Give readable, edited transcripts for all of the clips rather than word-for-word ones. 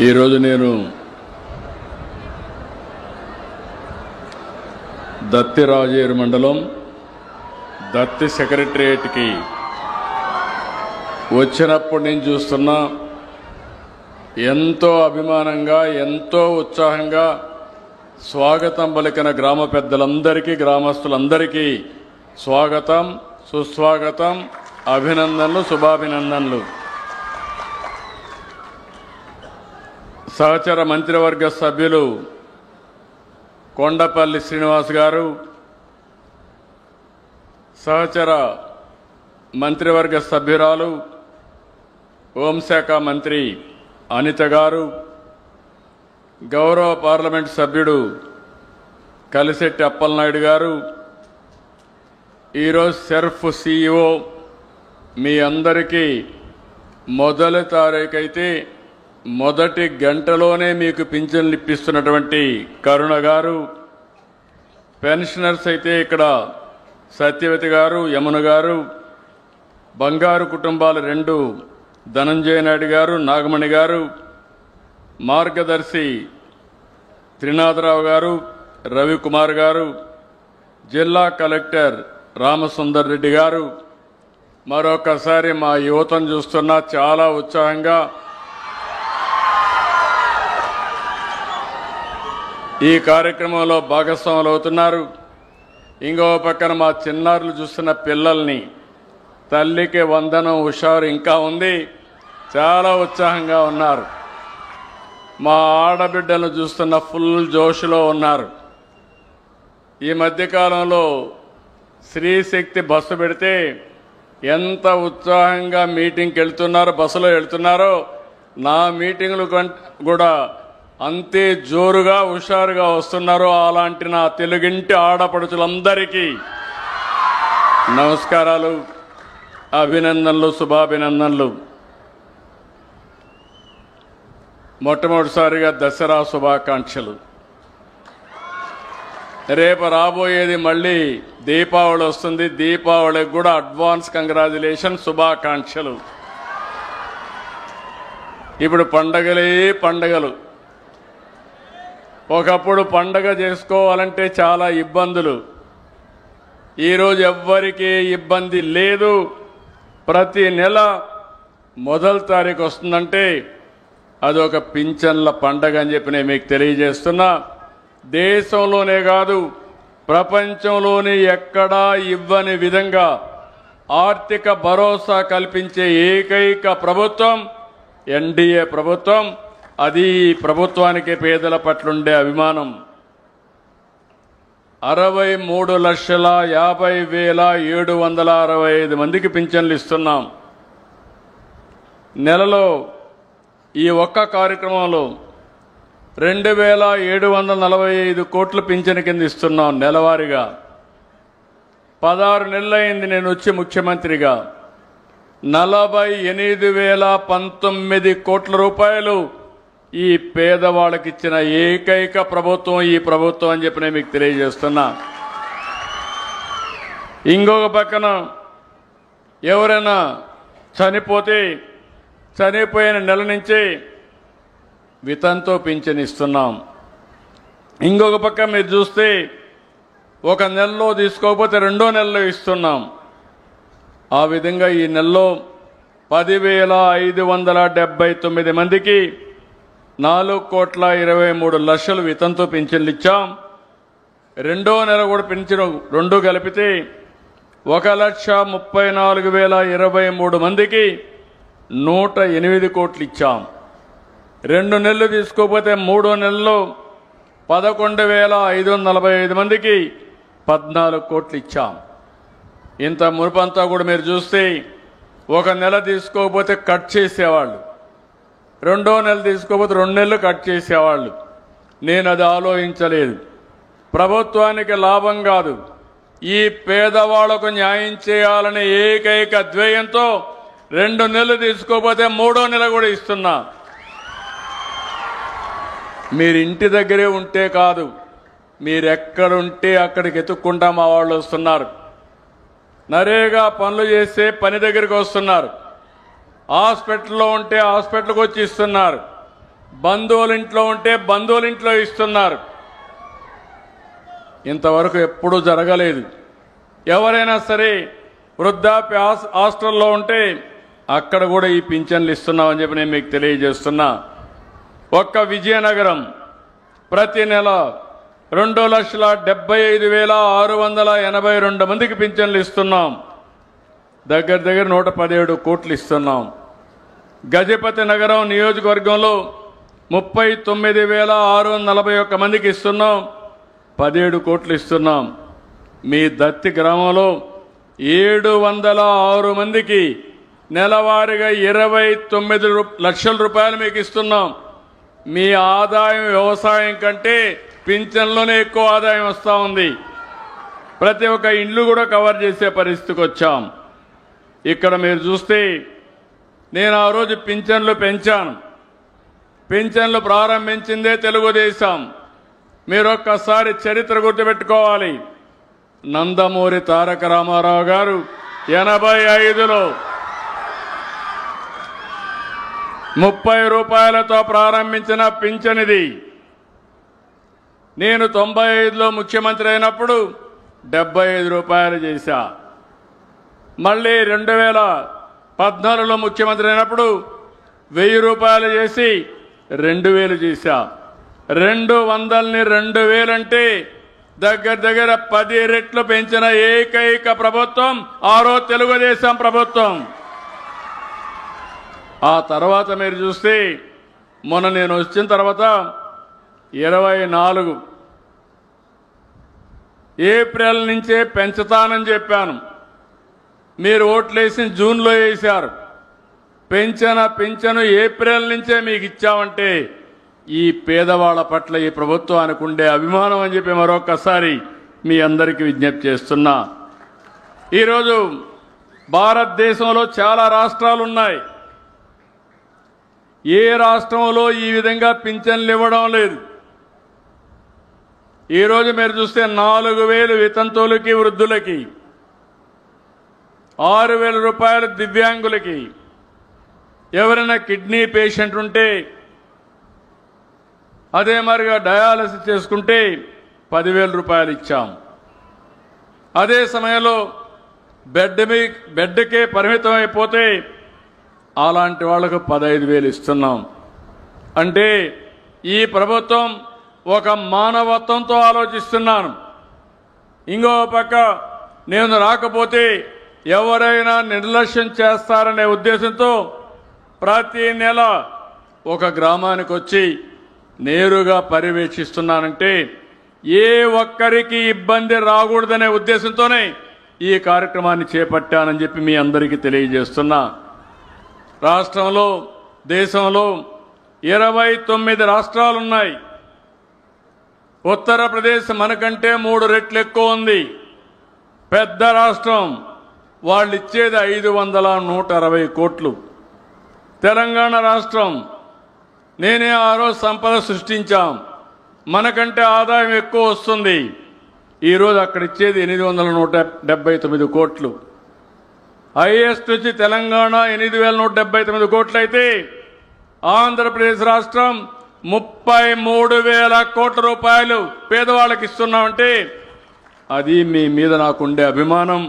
ఈరోజు నేను దత్తి రాజేరు మండలం దత్తి సెక్రటరియట్కి వచ్చినప్పుడు నేను చూస్తున్నా ఎంతో అభిమానంగా ఎంతో ఉత్సాహంగా స్వాగతం పలికిన గ్రామ పెద్దలందరికీ గ్రామస్తులందరికీ స్వాగతం సుస్వాగతం అభినందనలు శుభాభినందనలు. సహచర మంత్రివర్గ సభ్యులు కొండపల్లి శ్రీనివాస్ గారు, సహచర మంత్రివర్గ సభ్యురాలు హోంశాఖ మంత్రి అనిత గారు, గౌరవ పార్లమెంట్ సభ్యుడు కలిశెట్టి అప్పలనాయుడు గారు, ఈరోజు సెర్ఫ్ CEO మీ అందరికీ మొదటి తారీఖు అయితే మొదటి గంటలోనే మీకు పింఛన్లు ఇప్పిస్తున్నటువంటి కరుణ గారు, పెన్షనర్స్ అయితే ఇక్కడ సత్యవతి గారు, యమున గారు, బంగారు కుటుంబాలు 2 ధనంజయ నాయుడు గారు, నాగమణి గారు, మార్గదర్శి త్రినాథరావు గారు, రవికుమార్ గారు, జిల్లా కలెక్టర్ రామసుందర్ రెడ్డి గారు, మరొకసారి మా యువతను చూస్తున్నా చాలా ఉత్సాహంగా ఈ కార్యక్రమంలో భాగస్వాములు అవుతున్నారు. ఇంకో పక్కన మా చిన్నారులు చూస్తున్న పిల్లల్ని తల్లికి వందనం హుషారు ఇంకా ఉంది, చాలా ఉత్సాహంగా ఉన్నారు. మా ఆడబిడ్డలను చూస్తున్న ఫుల్ జోష్లో ఉన్నారు. ఈ మధ్యకాలంలో స్త్రీశక్తి బస్సు పెడితే ఎంత ఉత్సాహంగా మీటింగ్కి వెళ్తున్నారో, బస్సులో వెళ్తున్నారో, నా మీటింగులు కూడా అంతే జోరుగా హుషారుగా వస్తున్నారు. అలాంటి నా తెలుగింటి ఆడపడుచులందరికీ నమస్కారాలు, అభినందనలు, శుభాభినందనలు. మొట్టమొదటిసారిగా దసరా శుభాకాంక్షలు. రేపు రాబోయేది మళ్ళీ దీపావళి వస్తుంది. దీపావళికి కూడా అడ్వాన్స్ కంగ్రాచులేషన్, శుభాకాంక్షలు. ఇప్పుడు పండగలే పండగలు. ఒకప్పుడు పండగ చేసుకోవాలంటే చాలా ఇబ్బందులు. ఈరోజు ఎవ్వరికీ ఇబ్బంది లేదు. ప్రతి నెల మొదటి తారీఖు వస్తుందంటే అదొక పింఛన్ల పండగ అని చెప్పి నేను మీకు తెలియజేస్తున్నా. దేశంలోనే కాదు ప్రపంచంలోనే ఎక్కడా ఇవ్వని విధంగా ఆర్థిక భరోసా కల్పించే ఏకైక ప్రభుత్వం ఎన్డీఏ ప్రభుత్వం. అది ప్రభుత్వానికి పేదల పట్లుండే అభిమానం. 63,50,765 మందికి పింఛన్లు ఇస్తున్నాం. నెలలో ఈ ఒక్క కార్యక్రమంలో 2,745 కోట్ల పింఛన్ కింద ఇస్తున్నాం నెలవారీగా. 16 నెలలైంది నేను వచ్చి ముఖ్యమంత్రిగా. 48,019 కోట్ల రూపాయలు ఈ పేదవాళ్ళకి ఇచ్చిన ఏకైక ప్రభుత్వం ఈ ప్రభుత్వం అని చెప్పి నేను మీకు తెలియజేస్తున్నా. ఇంకొక పక్కన ఎవరైనా చనిపోతే చనిపోయిన నెల నుంచి వితంతో పింఛన్ ఇస్తున్నాం. ఇంకొక పక్క మీరు చూస్తే ఒక నెలలో తీసుకోకపోతే 2వ నెలలో ఇస్తున్నాం. ఆ విధంగా ఈ నెలలో 10,579 మందికి 4,23,00,000 వితంతో పింఛన్లు ఇచ్చాం. 2వ నెల కూడా పింఛను 2 కలిపితే 1,34,023 మందికి 108 కోట్లు ఇచ్చాం. 2 నెలలు తీసుకోకపోతే 3వ నెలలో 11,545 మందికి 14 కోట్లు ఇచ్చాం. ఇంత మునుపంతా కూడా మీరు చూస్తే ఒక నెల తీసుకోకపోతే కట్ చేసేవాళ్ళు, 2వ నెల తీసుకోకపోతే 2 నెలలు కట్ చేసేవాళ్ళు. నేను అది ఆలోచించలేదు. ప్రభుత్వానికి లాభం కాదు, ఈ పేదవాళ్లకు న్యాయం చేయాలనే ఏకైక ధ్యేయంతో 2 నెలలు తీసుకోకపోతే 3వ నెల కూడా ఇస్తున్నా. మీరు ఇంటి దగ్గరే ఉంటే కాదు, మీరెక్కడుంటే అక్కడికి ఎత్తుక్కుంటా మా వాళ్ళు వస్తున్నారు. నరేగా పనులు చేస్తే పని దగ్గరికి వస్తున్నారు. హాస్పిటల్లో ఉంటే హాస్పిటల్కి వచ్చి ఇస్తున్నారు. బంధువుల ఇంట్లో ఉంటే బంధువుల ఇంట్లో ఇస్తున్నారు. ఇంతవరకు ఎప్పుడూ జరగలేదు. ఎవరైనా సరే వృద్ధాప్య హాస్టల్లో ఉంటే అక్కడ కూడా ఈ పింఛన్లు ఇస్తున్నామని చెప్పి నేను మీకు తెలియజేస్తున్నా. ఒక్క విజయనగరం ప్రతి నెల 2,75,682 మందికి పింఛన్లు ఇస్తున్నాం. దగ్గర 117 కోట్లు ఇస్తున్నాం. గజపతి నగరం నియోజకవర్గంలో 39,641 మందికి ఇస్తున్నాం. 17 కోట్లు ఇస్తున్నాం. మీ దత్తి గ్రామంలో 706 మందికి నెలవారీగా 29 లక్షల రూపాయలు మీకు ఇస్తున్నాం. మీ ఆదాయం వ్యవసాయం కంటే పింఛన్లోనే ఎక్కువ ఆదాయం వస్తూ ఉంది. ప్రతి ఒక్క ఇల్లు కూడా కవర్ చేసే పరిస్థితికి వచ్చాం. ఇక్కడ మీరు చూస్తే నేను ఆ రోజు పింఛన్లు పెంచాను. పింఛన్లు ప్రారంభించిందే తెలుగుదేశం. మీరు ఒక్కసారి చరిత్ర గుర్తుపెట్టుకోవాలి. నందమూరి తారక రామారావు గారు 85లో 30 రూపాయలతో ప్రారంభించిన పింఛన్ ఇది. నేను 95లో ముఖ్యమంత్రి అయినప్పుడు 75 రూపాయలు చేశా. మళ్ళీ 2014లో ముఖ్యమంత్రి అయినప్పుడు 1000 రూపాయలు చేసి 2000 చేశా. 200ని 2000 అంటే దగ్గర 10 రెట్లు పెంచిన ఏకైక ప్రభుత్వం ఆరో తెలుగుదేశం ప్రభుత్వం. ఆ తర్వాత మీరు చూస్తే మొన్న నేను వచ్చిన తర్వాత 24 ఏప్రిల్ నుంచే పెంచుతానని చెప్పాను. మీరు ఓట్లేసి జూన్లో వేశారు. పింఛను ఏప్రిల్ నుంచే మీకు ఇచ్చామంటే ఈ పేదవాళ్ల పట్ల ఈ ప్రభుత్వానికి ఉండే అభిమానం అని చెప్పి మరొకసారి మీ అందరికీ విజ్ఞప్తి చేస్తున్నా. ఈరోజు భారతదేశంలో చాలా రాష్ట్రాలు ఉన్నాయి. ఏ రాష్ట్రంలో ఈ విధంగా పింఛన్లు ఇవ్వడం లేదు. ఈరోజు మీరు చూస్తే 4,000 వితంతువులకి వృద్ధులకి, 6,000 రూపాయలు దివ్యాంగులకి, ఎవరైనా కిడ్నీ పేషెంట్ ఉంటే అదే మరిగా డయాలసిస్ చేసుకుంటే 10,000 రూపాయలు ఇచ్చాం. అదే సమయంలో బెడ్కే పరిమితం అయిపోతే అలాంటి వాళ్లకు 15,000 ఇస్తున్నాం. అంటే ఈ ప్రభుత్వం ఒక మానవత్వంతో ఆలోచిస్తున్నాను. ఇంకో పక్క నేను రాకపోతే ఎవరైనా నిర్లక్ష్యం చేస్తారనే ఉద్దేశంతో ప్రతి నెల ఒక గ్రామానికి వచ్చి నేరుగా పర్యవేక్షిస్తున్నానంటే ఏ ఒక్కరికి ఇబ్బంది రాకూడదనే ఉద్దేశంతోనే ఈ కార్యక్రమాన్ని చేపట్టానని చెప్పి మీ అందరికీ తెలియజేస్తున్నా. రాష్ట్రంలో దేశంలో 29 రాష్ట్రాలున్నాయి. ఉత్తరప్రదేశ్ మనకంటే 3 రెట్లు ఎక్కువ ఉంది. పెద్ద రాష్ట్రం. వాళ్ళు ఇచ్చేది 560 కోట్లు. తెలంగాణ రాష్ట్రం నేనే ఆ రోజు సంపద సృష్టించాం. మనకంటే ఆదాయం ఎక్కువ వస్తుంది. ఈరోజు అక్కడ ఇచ్చేది 879 కోట్లు. హైయెస్ట్ వచ్చి తెలంగాణ 8,179 కోట్లు అయితే ఆంధ్రప్రదేశ్ రాష్ట్రం 33,000 కోట్ల రూపాయలు పేదవాళ్ళకి ఇస్తున్నామంటే అది మీ మీద నాకుండే అభిమానం,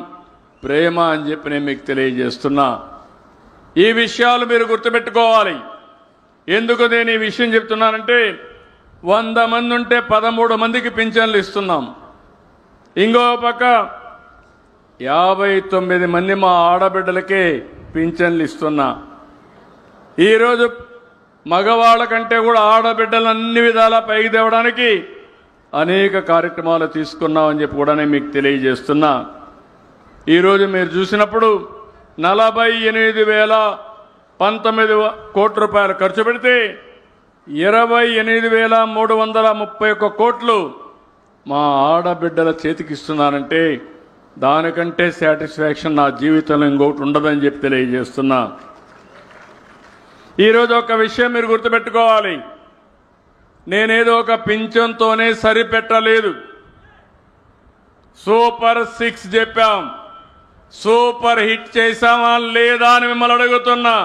ప్రేమ అని చెప్పి నేను మీకు తెలియజేస్తున్నా. ఈ విషయాలు మీరు గుర్తుపెట్టుకోవాలి. ఎందుకు నేను ఈ విషయం చెప్తున్నానంటే 100 మంది ఉంటే 13 మందికి పింఛన్లు ఇస్తున్నాం. ఇంకో పక్క 59 మంది మా ఆడబిడ్డలకే పింఛన్లు ఇస్తున్నా. ఈరోజు మగవాళ్ళ కంటే కూడా ఆడబిడ్డలు అన్ని విధాలా పైకి తేవడానికి అనేక కార్యక్రమాలు తీసుకున్నామని చెప్పి కూడా నేను మీకు తెలియజేస్తున్నా. ఈరోజు మీరు చూసినప్పుడు 48,019 కోట్ల రూపాయలు ఖర్చు పెడితే 28,331 కోట్లు మా ఆడబిడ్డల చేతికి ఇస్తున్నానంటే దానికంటే సాటిస్ఫాక్షన్ నా జీవితంలో ఇంకొకటి ఉండదని చెప్పి తెలియజేస్తున్నా. ఈరోజు ఒక విషయం మీరు గుర్తుపెట్టుకోవాలి. నేనేదో ఒక పింఛన్తోనే సరిపెట్టలేదు. సూపర్ 6 చెప్పాం. సూపర్ హిట్ చేశామా లేదా అని మిమ్మల్ని అడుగుతున్నా.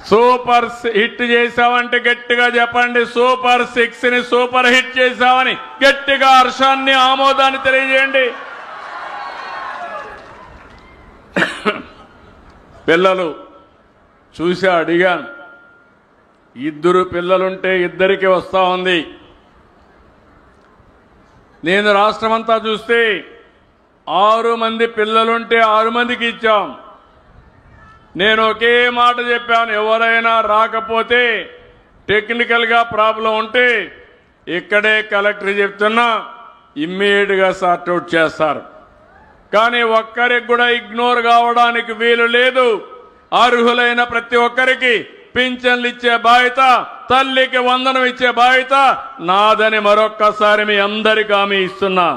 సూపర్ హిట్ చేశామంటే గట్టిగా చెప్పండి. సూపర్ 6ని సూపర్ హిట్ చేశామని గట్టిగా హర్షాన్ని ఆమోదాన్ని తెలియజేయండి. పిల్లలు చూసి అడిగాను, 2 పిల్లలుంటే 2కి వస్తా ఉంది. నేను రాష్ట్రమంతా చూస్తే 6 మంది పిల్లలుంటే 6 మందికి ఇచ్చాం. నేను ఒకే మాట చెప్పాను, ఎవరైనా రాకపోతే టెక్నికల్గా ప్రాబ్లం ఉంటే ఇక్కడే కలెక్టర్ చెప్తున్నా ఇమ్మీడియట్గా సార్ట్అవుట్ చేస్తారు. కానీ ఒక్కరికి కూడా ఇగ్నోర్ కావడానికి వీలు లేదు. అర్హులైన ప్రతి ఒక్కరికి పింఛన్లు ఇచ్చే బాధ్యత, తల్లికి వందనం ఇచ్చే బాధ్యత నాదని మరొక్కసారి మీ అందరికీ హామీ ఇస్తున్నా.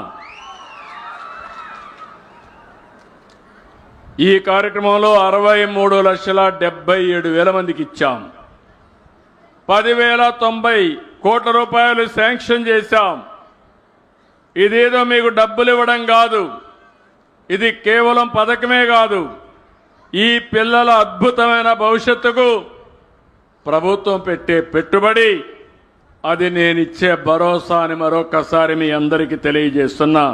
ఈ కార్యక్రమంలో 63,77,000 మందికి ఇచ్చాం. 10,090 కోట్ల రూపాయలు శాంక్షన్ చేశాం. ఇదేదో మీకు డబ్బులు ఇవ్వడం కాదు, ఇది కేవలం పథకమే కాదు, ఈ పిల్లల అద్భుతమైన భవిష్యత్తుకు ప్రభుత్వం పెట్టే పెట్టుబడి. అది నేనిచ్చే భరోసా అని మరొకసారి మీ అందరికీ తెలియజేస్తున్నా.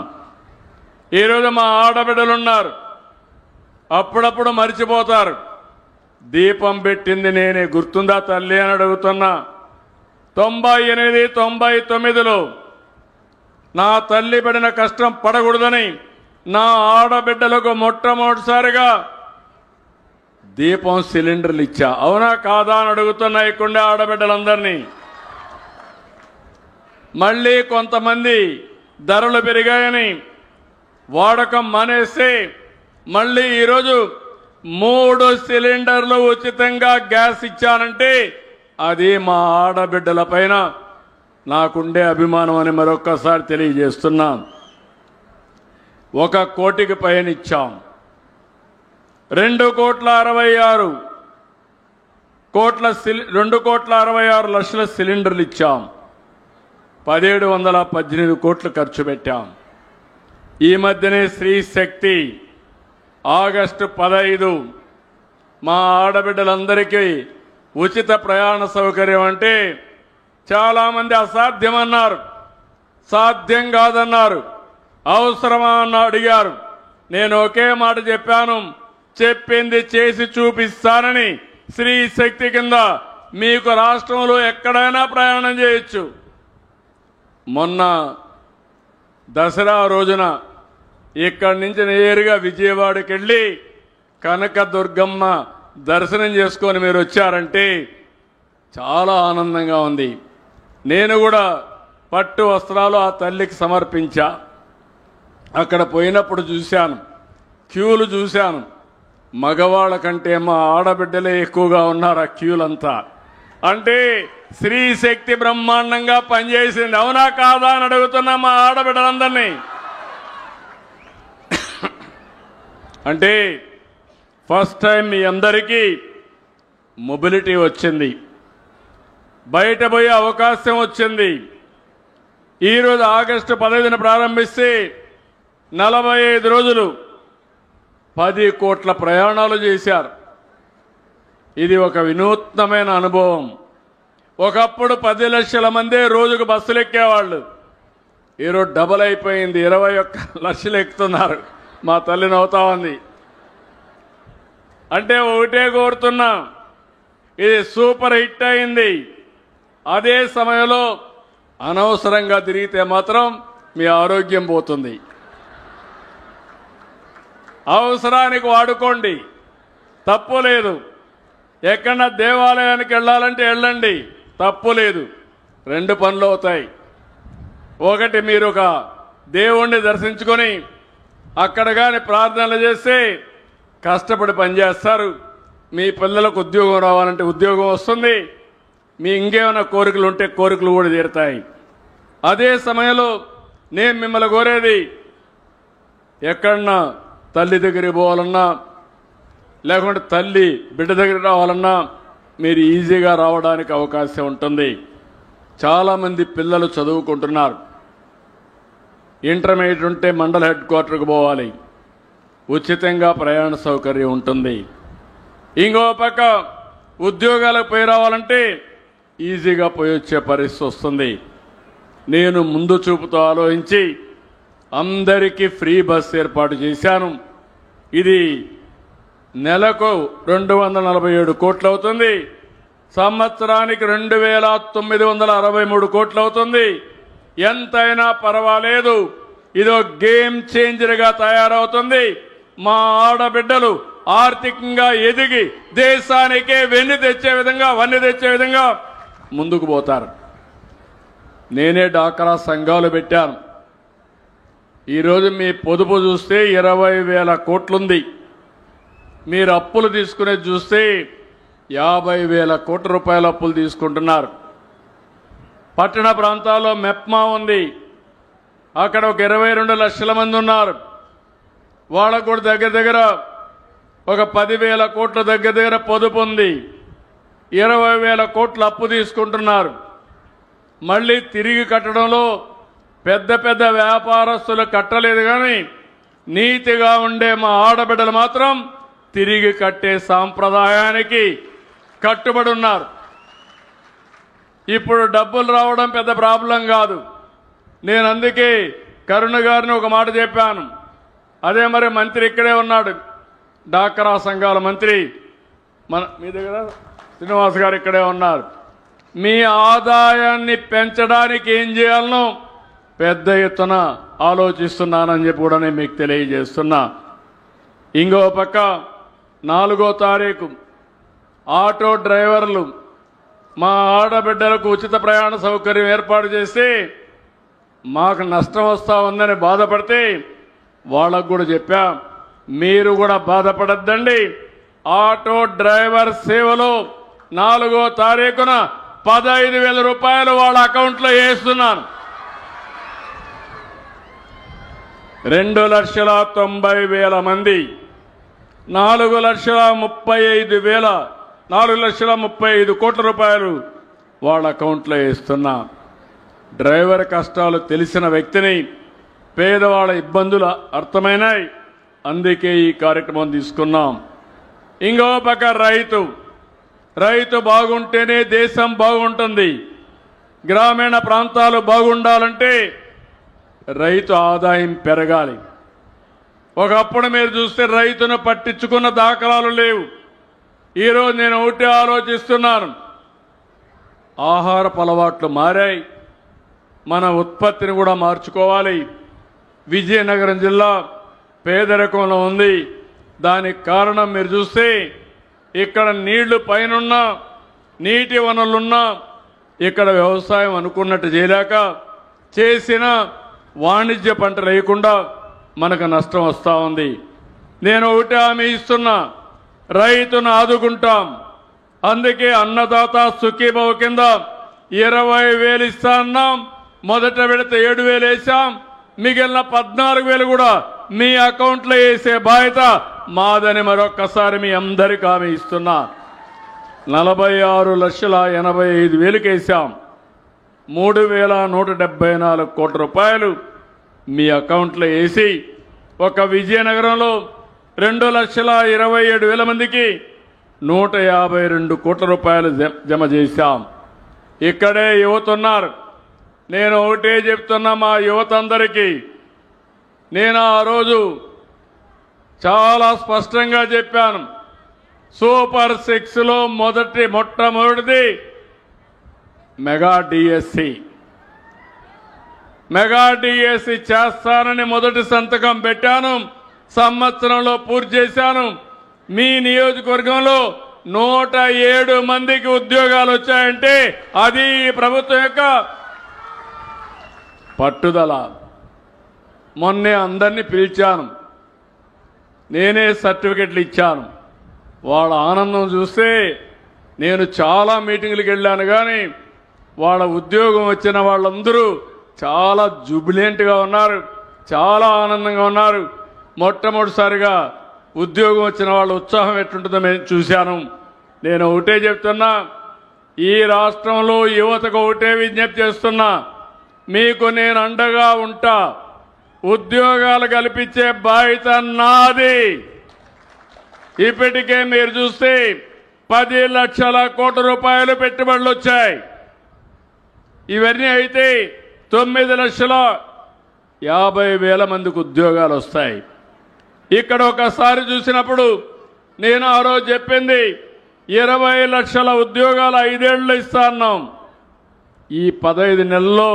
ఈరోజు మా ఆడబిడ్డలున్నారు, అప్పుడప్పుడు మర్చిపోతారు. దీపం పెట్టింది నేనే, గుర్తుందా తల్లి అని అడుగుతున్నా. 98, 99లో నా తల్లి పడిన కష్టం పడకూడదని నా ఆడబిడ్డలకు మొట్టమొదటిసారిగా దీపం సిలిండర్లు ఇచ్చా. అవునా కాదా అని అడుగుతున్నా ఇక్కడే ఆడబిడ్డలందరినీ. మళ్ళీ కొంతమంది ధరలు పెరిగాయని వాడకం మానేస్తే మళ్ళీ ఈరోజు 3 సిలిండర్లు ఉచితంగా గ్యాస్ ఇచ్చానంటే అది మా ఆడబిడ్డల పైన నాకుండే అభిమానం అని మరొక్కసారి తెలియజేస్తున్నాం. 1 కోటికి పైన ఇచ్చాం. 2,66 లక్షల సిలిండర్లు ఇచ్చాం. 1,718 కోట్లు ఖర్చు పెట్టాం. ఈ మధ్యనే స్త్రీ శక్తి ఆగస్టు 15 మా ఆడబిడ్డలందరికీ ఉచిత ప్రయాణ సౌకర్యం అంటే చాలామంది అసాధ్యమన్నారు, సాధ్యం కాదన్నారు, అవసరమా అని అడిగారు. నేను ఒకే మాట చెప్పాను, చెప్పింది చేసి చూపిస్తానని. స్త్రీ శక్తి కింద మీకు రాష్ట్రంలో ఎక్కడైనా ప్రయాణం చేయొచ్చు. మొన్న దసరా రోజున ఇక్కడి నుంచి నేరుగా విజయవాడకి వెళ్ళి కనకదుర్గమ్మ దర్శనం చేసుకొని మీరు వచ్చారంటే చాలా ఆనందంగా ఉంది. నేను కూడా పట్టు వస్త్రాలు ఆ తల్లికి సమర్పించా. అక్కడ పోయినప్పుడు చూశాను, క్యూలు చూశాను. మగవాళ్ళ కంటే మా ఆడబిడ్డలే ఎక్కువగా ఉన్నారు ఆ క్యూలంతా. అంటే స్త్రీ శక్తి బ్రహ్మాండంగా పనిచేసింది. అవునా కాదా అని అడుగుతున్నా మా ఆడబిడ్డలందరినీ. అంటే ఫస్ట్ టైం మీ అందరికీ మొబిలిటీ వచ్చింది, బయట పోయే అవకాశం వచ్చింది. ఈరోజు ఆగస్టు 15న ప్రారంభిస్తే 45 రోజులు 10 కోట్ల ప్రయాణాలు చేశారు. ఇది ఒక వినూత్నమైన అనుభవం. ఒకప్పుడు 10 లక్షల మందే రోజుకు బస్సులు ఎక్కేవాళ్ళు. ఈరోజు డబల్ అయిపోయింది, 21 లక్షలు ఎక్కుతున్నారు. మా తల్లి నవ్వుతా ఉంది. అంటే ఒకటే కోరుతున్నా, ఇది సూపర్ హిట్ అయింది. అదే సమయంలో అనవసరంగా తిరిగితే మాత్రం మీ ఆరోగ్యం పోతుంది. అవసరానికి వాడుకోండి, తప్పు లేదు. ఎక్కడన్నా దేవాలయానికి వెళ్ళాలంటే వెళ్ళండి, తప్పు లేదు. 2 పనులు అవుతాయి. ఒకటి, మీరు ఒక దేవుణ్ణి దర్శించుకొని అక్కడ కానీ ప్రార్థనలు చేస్తే కష్టపడి పనిచేస్తారు. మీ పిల్లలకు ఉద్యోగం రావాలంటే ఉద్యోగం వస్తుంది. మీ ఇంకేమైనా కోరికలు ఉంటే కోరికలు కూడా తీరుతాయి. అదే సమయంలో నేను మిమ్మల్ని కోరేది, ఎక్కడన్నా తల్లి దగ్గరికి పోవాలన్నా లేకుంటే తల్లి బిడ్డ దగ్గరికి రావాలన్నా మీరు ఈజీగా రావడానికి అవకాశం ఉంటుంది. చాలామంది పిల్లలు చదువుకుంటున్నారు. ఇంటర్మీడియట్ ఉంటే మండల హెడ్ క్వార్టర్కి పోవాలి, ఉచితంగా ప్రయాణ సౌకర్యం ఉంటుంది. ఇంకో పక్క ఉద్యోగాలకు పోయి రావాలంటే ఈజీగా పోయి వచ్చే పరిస్థితి వస్తుంది. నేను ముందు చూపుతో ఆలోచించి అందరికీ ఫ్రీ బస్ ఏర్పాటు చేశాను. ఇది నెలకు 247 కోట్లు అవుతుంది. సంవత్సరానికి 2963 కోట్లు అవుతుంది. ఎంతైనా పర్వాలేదు, ఇదో గేమ్ చేంజర్గా తయారవుతుంది. మా ఆడబిడ్డలు ఆర్థికంగా ఎదిగి దేశానికే వన్నీ తెచ్చే విధంగా ముందుకు పోతారు. నేనే డాక్రా సంఘాలు పెట్టాను. ఈరోజు మీ పొదుపు చూస్తే 20,000 కోట్లుంది. మీరు అప్పులు తీసుకునేది చూస్తే 50,000 కోట్ల రూపాయల అప్పులు తీసుకుంటున్నారు. పట్టణ ప్రాంతాల్లో మెప్మా ఉంది. అక్కడ ఒక 22 లక్షల మంది ఉన్నారు. వాళ్ళకు కూడా దగ్గర ఒక 10,000 కోట్ల దగ్గర పొదుపు ఉంది. 20,000 కోట్ల అప్పు తీసుకుంటున్నారు. మళ్ళీ తిరిగి కట్టడంలో పెద్ద వ్యాపారస్తులు కట్టలేదు, కానీ నీతిగా ఉండే మా ఆడబిడ్డలు మాత్రం తిరిగి కట్టే సాంప్రదాయానికి కట్టుబడి ఉన్నారు. ఇప్పుడు డబ్బులు రావడం పెద్ద ప్రాబ్లం కాదు. నేను అందుకే కరుణ గారిని ఒక మాట చెప్పాను. అదే మరి మంత్రి ఇక్కడే ఉన్నాడు, డాక్రా సంఘాల మంత్రి మీ దగ్గర శ్రీనివాస్ గారు ఇక్కడే ఉన్నారు. మీ ఆదాయాన్ని పెంచడానికి ఏం చేయాలనో పెద్ద ఎత్తున ఆలోచిస్తున్నానని చెప్పి కూడా నేను మీకు తెలియజేస్తున్నా. ఇంకో పక్క 4వ తారీఖు ఆటో డ్రైవర్లు మా ఆడబిడ్డలకు ఉచిత ప్రయాణ సౌకర్యం ఏర్పాటు చేసి మాకు నష్టం వస్తూ ఉందని బాధపడితే వాళ్ళకు కూడా చెప్పా, మీరు కూడా బాధపడద్దండి. ఆటో డ్రైవర్ సేవలో 4వ తారీఖున 15,000 రూపాయలు వాళ్ళ అకౌంట్లో వేస్తున్నాను. 2,90,000 మంది 4,35,000 కోట్ల రూపాయలు వాళ్ళ అకౌంట్లో వేస్తున్నా. డ్రైవర్ కష్టాలు తెలిసిన వ్యక్తిని, పేదవాళ్ళ ఇబ్బందులు అర్థమైనాయి, అందుకే ఈ కార్యక్రమం తీసుకున్నాం. ఇంకో పక్క రైతు బాగుంటేనే దేశం బాగుంటుంది. గ్రామీణ ప్రాంతాలు బాగుండాలంటే రైతు ఆదాయం పెరగాలి. ఒకప్పుడు మీరు చూస్తే రైతును పట్టించుకున్న దాఖలాలు లేవు. ఈరోజు నేను ఒకటి ఆలోచిస్తున్నాను, ఆహారపు అలవాట్లు మారాయి, మన ఉత్పత్తిని కూడా మార్చుకోవాలి. విజయనగరం జిల్లా పేదరికంలో ఉంది. దానికి కారణం మీరు చూస్తే ఇక్కడ నీళ్లు పైనున్నా, నీటి వనరులున్నా ఇక్కడ వ్యవసాయం అనుకున్నట్టు చేయలేక చేసిన వాణిజ్య పంటలు వేయకుండా మనకు నష్టం వస్తూ ఉంది. నేను ఒకటి హామీ ఇస్తున్నా, రైతును ఆదుకుంటాం. అందుకే అన్నదాత సుఖీభవ కింద 20,000 ఇస్తా అన్నాం. మొదట విడత 7,000 వేసాం. మిగిలిన 14,000 కూడా మీ అకౌంట్లో వేసే బాధ్యత మాదని మరొక్కసారి మీ అందరికీ హామీ ఇస్తున్నా. 46,85,000 వేసాం. 3,174 కోట్ల రూపాయలు మీ అకౌంట్లో వేసి ఒక విజయనగరంలో 2,27,000 మందికి 152 కోట్ల రూపాయలు జమ చేశాం. ఇక్కడే యువత ఉన్నారు. నేను ఒకటే చెప్తున్నా మా యువత అందరికీ, నేను ఆ రోజు చాలా స్పష్టంగా చెప్పాను, సూపర్ 6లో మొట్టమొదటిది మెగా డిఎస్సి చేస్తానని మొదటి సంతకం పెట్టాను. సంవత్సరంలో పూర్తి చేశాను. మీ నియోజకవర్గంలో 107 మందికి ఉద్యోగాలు వచ్చాయంటే అది ఈ ప్రభుత్వం యొక్క పట్టుదల. మొన్నే అందరినీ పిలిచాను, నేనే సర్టిఫికెట్లు ఇచ్చాను. వాళ్ళ ఆనందం చూస్తే నేను చాలా మీటింగులకు వెళ్ళాను, కానీ వాళ్ళ ఉద్యోగం వచ్చిన వాళ్ళందరూ చాలా జుబిలెంట్గా ఉన్నారు, చాలా ఆనందంగా ఉన్నారు. మొట్టమొదటిసారిగా ఉద్యోగం వచ్చిన వాళ్ళ ఉత్సాహం ఎట్లుంటుందో నేను చూశాను. నేను ఒకటే చెప్తున్నా, ఈ రాష్ట్రంలో యువతకు ఒకటే విజ్ఞప్తి చేస్తున్నా, మీకు నేను అండగా ఉంటా. ఉద్యోగాలు కల్పించే బాధ్యత నాది. ఇప్పటికే మీరు చూస్తే 10 లక్షల కోట్ల రూపాయలు పెట్టుబడులు వచ్చాయి. ఇవన్నీ అయితే 9,50,000 మందికి ఉద్యోగాలు వస్తాయి. ఇక్కడ ఒకసారి చూసినప్పుడు నేను ఆ రోజు చెప్పింది 20 లక్షల ఉద్యోగాలు 5 ఏళ్లు ఇస్తా అన్నాం. ఈ 15 నెలల్లో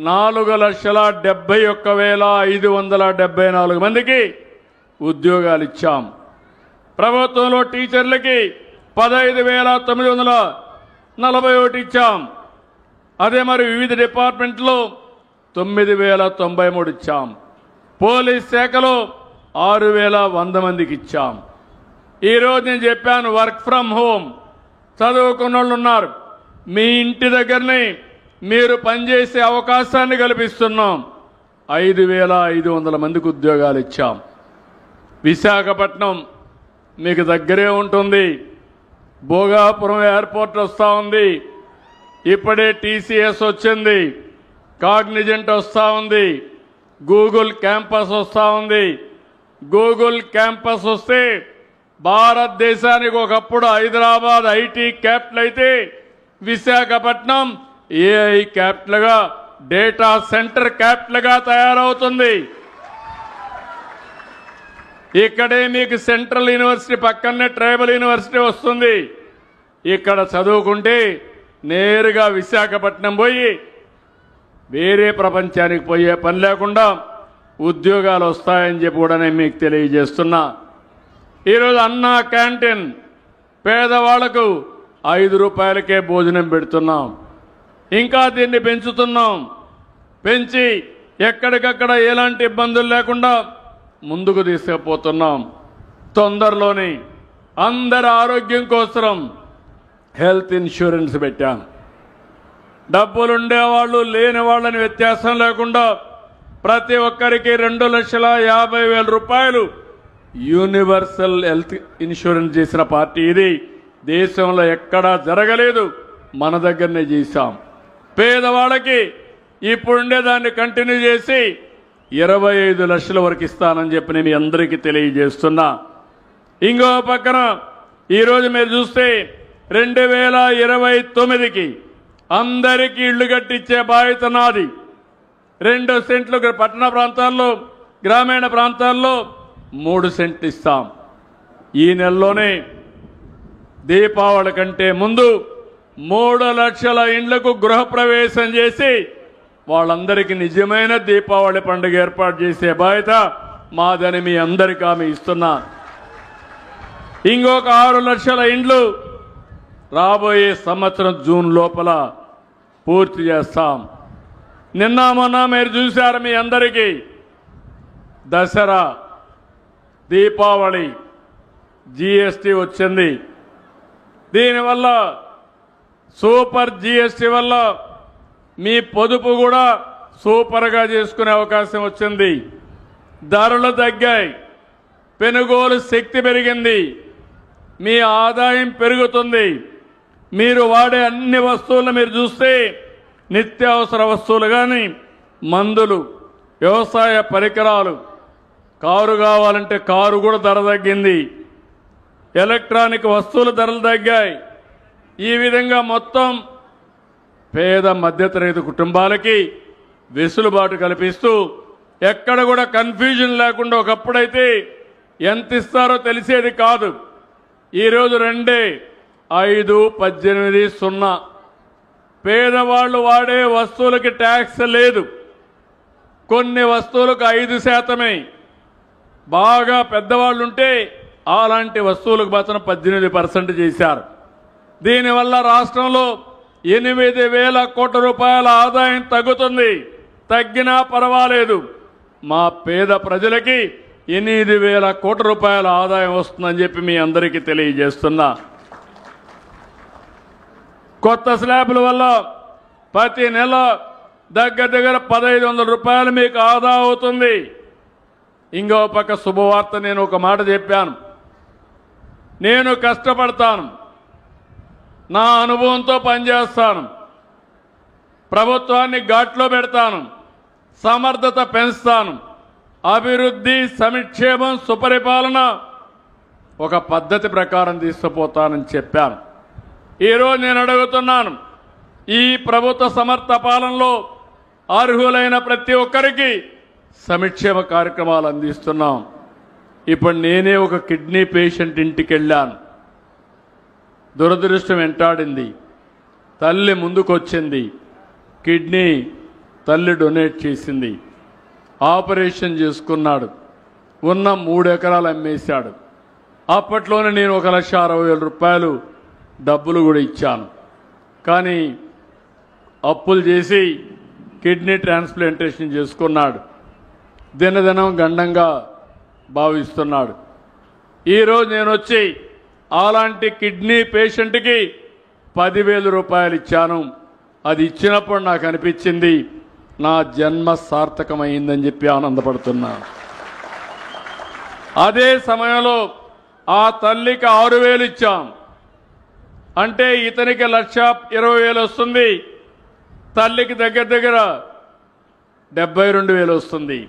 4,71,574 మందికి ఉద్యోగాలు ఇచ్చాం. ప్రభుత్వంలో టీచర్లకి 15,941 ఇచ్చాం. అదే మరి వివిధ డిపార్ట్మెంట్లో 9,093 ఇచ్చాం. పోలీస్ శాఖలో 6,100 మందికి ఇచ్చాం. ఈరోజు నేను చెప్పాను, వర్క్ ఫ్రమ్ హోమ్ చదువుకున్న వాళ్ళు ఉన్నారు, మీ ఇంటి దగ్గరనే మీరు పనిచేసే అవకాశాన్ని కల్పిస్తున్నాం. 5,500 మందికి ఉద్యోగాలు ఇచ్చాం. విశాఖపట్నం మీకు దగ్గరే ఉంటుంది. భోగాపురం ఎయిర్పోర్ట్ వస్తూ ఉంది. ఇప్పుడే టీసీఎస్ వచ్చింది, కాగ్నిజెంట్ వస్తూ ఉంది, గూగుల్ క్యాంపస్ వస్తూ ఉంది. గూగుల్ క్యాంపస్ వస్తే భారతదేశానికి ఒకప్పుడు హైదరాబాద్ ఐటీ క్యాపిటల్ అయితే విశాఖపట్నం ఏఐ క్యాపిటల్గా, డేటా సెంటర్ క్యాపిటల్గా తయారవుతుంది. ఇక్కడే మీకు సెంట్రల్ యూనివర్సిటీ పక్కనే ట్రైబల్ యూనివర్సిటీ వస్తుంది. ఇక్కడ చదువుకుంటే నేరుగా విశాఖపట్నం పోయి వేరే ప్రపంచానికి పోయే పని లేకుండా ఉద్యోగాలు వస్తాయని చెప్పి కూడా నేను మీకు తెలియజేస్తున్నా. ఈరోజు అన్నా క్యాంటీన్ పేదవాళ్లకు 5 రూపాయలకే భోజనం పెడుతున్నాం. ఇంకా దీన్ని పెంచుతున్నాం. పెంచి ఎక్కడికక్కడ ఎలాంటి ఇబ్బందులు లేకుండా ముందుకు తీసుకుపోతున్నాం. తొందరలోనే అందరి ఆరోగ్యం కోసం హెల్త్ ఇన్సూరెన్స్ పెట్టాం. డబ్బులుండేవాళ్ళు లేని వాళ్ళని వ్యత్యాసం లేకుండా ప్రతి ఒక్కరికి 2,50,000 రూపాయలు యూనివర్సల్ హెల్త్ ఇన్సూరెన్స్ చేసిన పార్టీ ఇది. దేశంలో ఎక్కడా జరగలేదు, మన దగ్గరనే చేశాం. పేదవాళ్ళకి ఇప్పుడుండే దాన్ని కంటిన్యూ చేసి 25 లక్షల వరకు ఇస్తానని చెప్పి నేను మీ అందరికీ తెలియజేస్తున్నా. ఇంకో పక్కన ఈరోజు మీరు చూస్తే 2029కి అందరికీ ఇళ్లు కట్టించే బాధ్యత నాది. 2 సెంట్లు పట్టణ ప్రాంతాల్లో, గ్రామీణ ప్రాంతాల్లో 3 సెంట్లు ఇస్తాం. ఈ నెలలోనే దీపావళి కంటే ముందు 3 లక్షల ఇండ్లకు గృహప్రవేశం చేసి వాళ్ళందరికీ నిజమైన దీపావళి పండుగ ఏర్పాటు చేసే బాధ్యత మాదని మీ అందరికీ హామీ ఇస్తున్నా. ఇంకొక 6 లక్షల ఇండ్లు రాబోయే సంవత్సరం జూన్ లోపల పూర్తి చేస్తాం. నిన్న మొన్న మీరు చూశారు, మీ అందరికీ దసరా, దీపావళి, జీఎస్టీ వచ్చింది. దీనివల్ల సూపర్ జీఎస్టీ వల్ల మీ పొదుపు కూడా సూపర్గా చేసుకునే అవకాశం వచ్చింది. ధరలు తగ్గాయి, కొనుగోలు శక్తి పెరిగింది, మీ ఆదాయం పెరుగుతుంది. మీరు వాడే అన్ని వస్తువులను మీరు చూస్తే నిత్యావసర వస్తువులు కానీ, మందులు, వ్యవసాయ పరికరాలు, కారు కావాలంటే కారు కూడా ధర తగ్గింది, ఎలక్ట్రానిక్ వస్తువుల ధరలు తగ్గాయి. ఈ విధంగా మొత్తం పేద మధ్యతరగతి కుటుంబాలకి వెసులుబాటు కల్పిస్తూ ఎక్కడ కూడా కన్ఫ్యూజన్ లేకుండా, ఒకప్పుడైతే ఎంత ఇస్తారో తెలిసేది కాదు. ఈరోజు 2,5,18,0 పేదవాళ్ళు వాడే వస్తువులకి ట్యాక్స్ లేదు. కొన్ని వస్తువులకు 5%. బాగా పెద్దవాళ్ళు ఉంటే అలాంటి వస్తువులకు మాత్రం 18% చేశారు. దీనివల్ల రాష్ట్రంలో 8,000 కోట్ల రూపాయల ఆదాయం తగ్గుతుంది. తగ్గినా పర్వాలేదు, మా పేద ప్రజలకి 8,000 కోట్ల రూపాయల ఆదాయం వస్తుందని చెప్పి మీ అందరికీ తెలియజేస్తున్నా. కొత్త స్లాబ్ల వల్ల ప్రతి నెల దగ్గర 1,500 రూపాయలు మీకు ఆదా అవుతుంది. ఇంకో పక్క శుభవార్త, నేను ఒక మాట చెప్పాను, నేను కష్టపడతాను, నా అనుభవంతో పనిచేస్తాను, ప్రభుత్వాన్ని ఘాట్లో పెడతాను, సమర్థత పెంచుతాను, అభివృద్ధి, సంక్షేమం, సుపరిపాలన ఒక పద్ధతి ప్రకారం తీసుకుపోతానని చెప్పాను. ఈరోజు నేను అడుగుతున్నాను, ఈ ప్రభుత్వ సమర్థ పాలనలో అర్హులైన ప్రతి ఒక్కరికి సంక్షేమ కార్యక్రమాలు అందిస్తున్నాం. ఇప్పుడు నేనే ఒక కిడ్నీ పేషెంట్ ఇంటికి వెళ్ళాను. దురదృష్టం వెంటాడింది. తల్లి ముందుకొచ్చింది. కిడ్నీ తల్లి డొనేట్ చేసింది. ఆపరేషన్ చేసుకున్నాడు. ఉన్న 3 ఎకరాలు అమ్మేశాడు. అప్పట్లోనే నేను 1,60,000 రూపాయలు డబ్బులు కూడా ఇచ్చాను. కానీ అప్పులు చేసి కిడ్నీ ట్రాన్స్ప్లాంటేషన్ చేసుకున్నాడు. దినదినం గండంగా భావిస్తున్నాడు. ఈరోజు నేను వచ్చి అలాంటి కిడ్నీ పేషెంట్కి 10,000 రూపాయలు ఇచ్చాను. అది ఇచ్చినప్పుడు నాకు అనిపించింది నా జన్మ సార్థకమైందని చెప్పి ఆనందపడుతున్నాను. అదే సమయంలో ఆ తల్లికి 6,000 ఇచ్చాం. అంటే ఇతనికి 1,20,000 వస్తుంది. తల్లికి దగ్గర దగ్గర 72,000 వస్తుంది.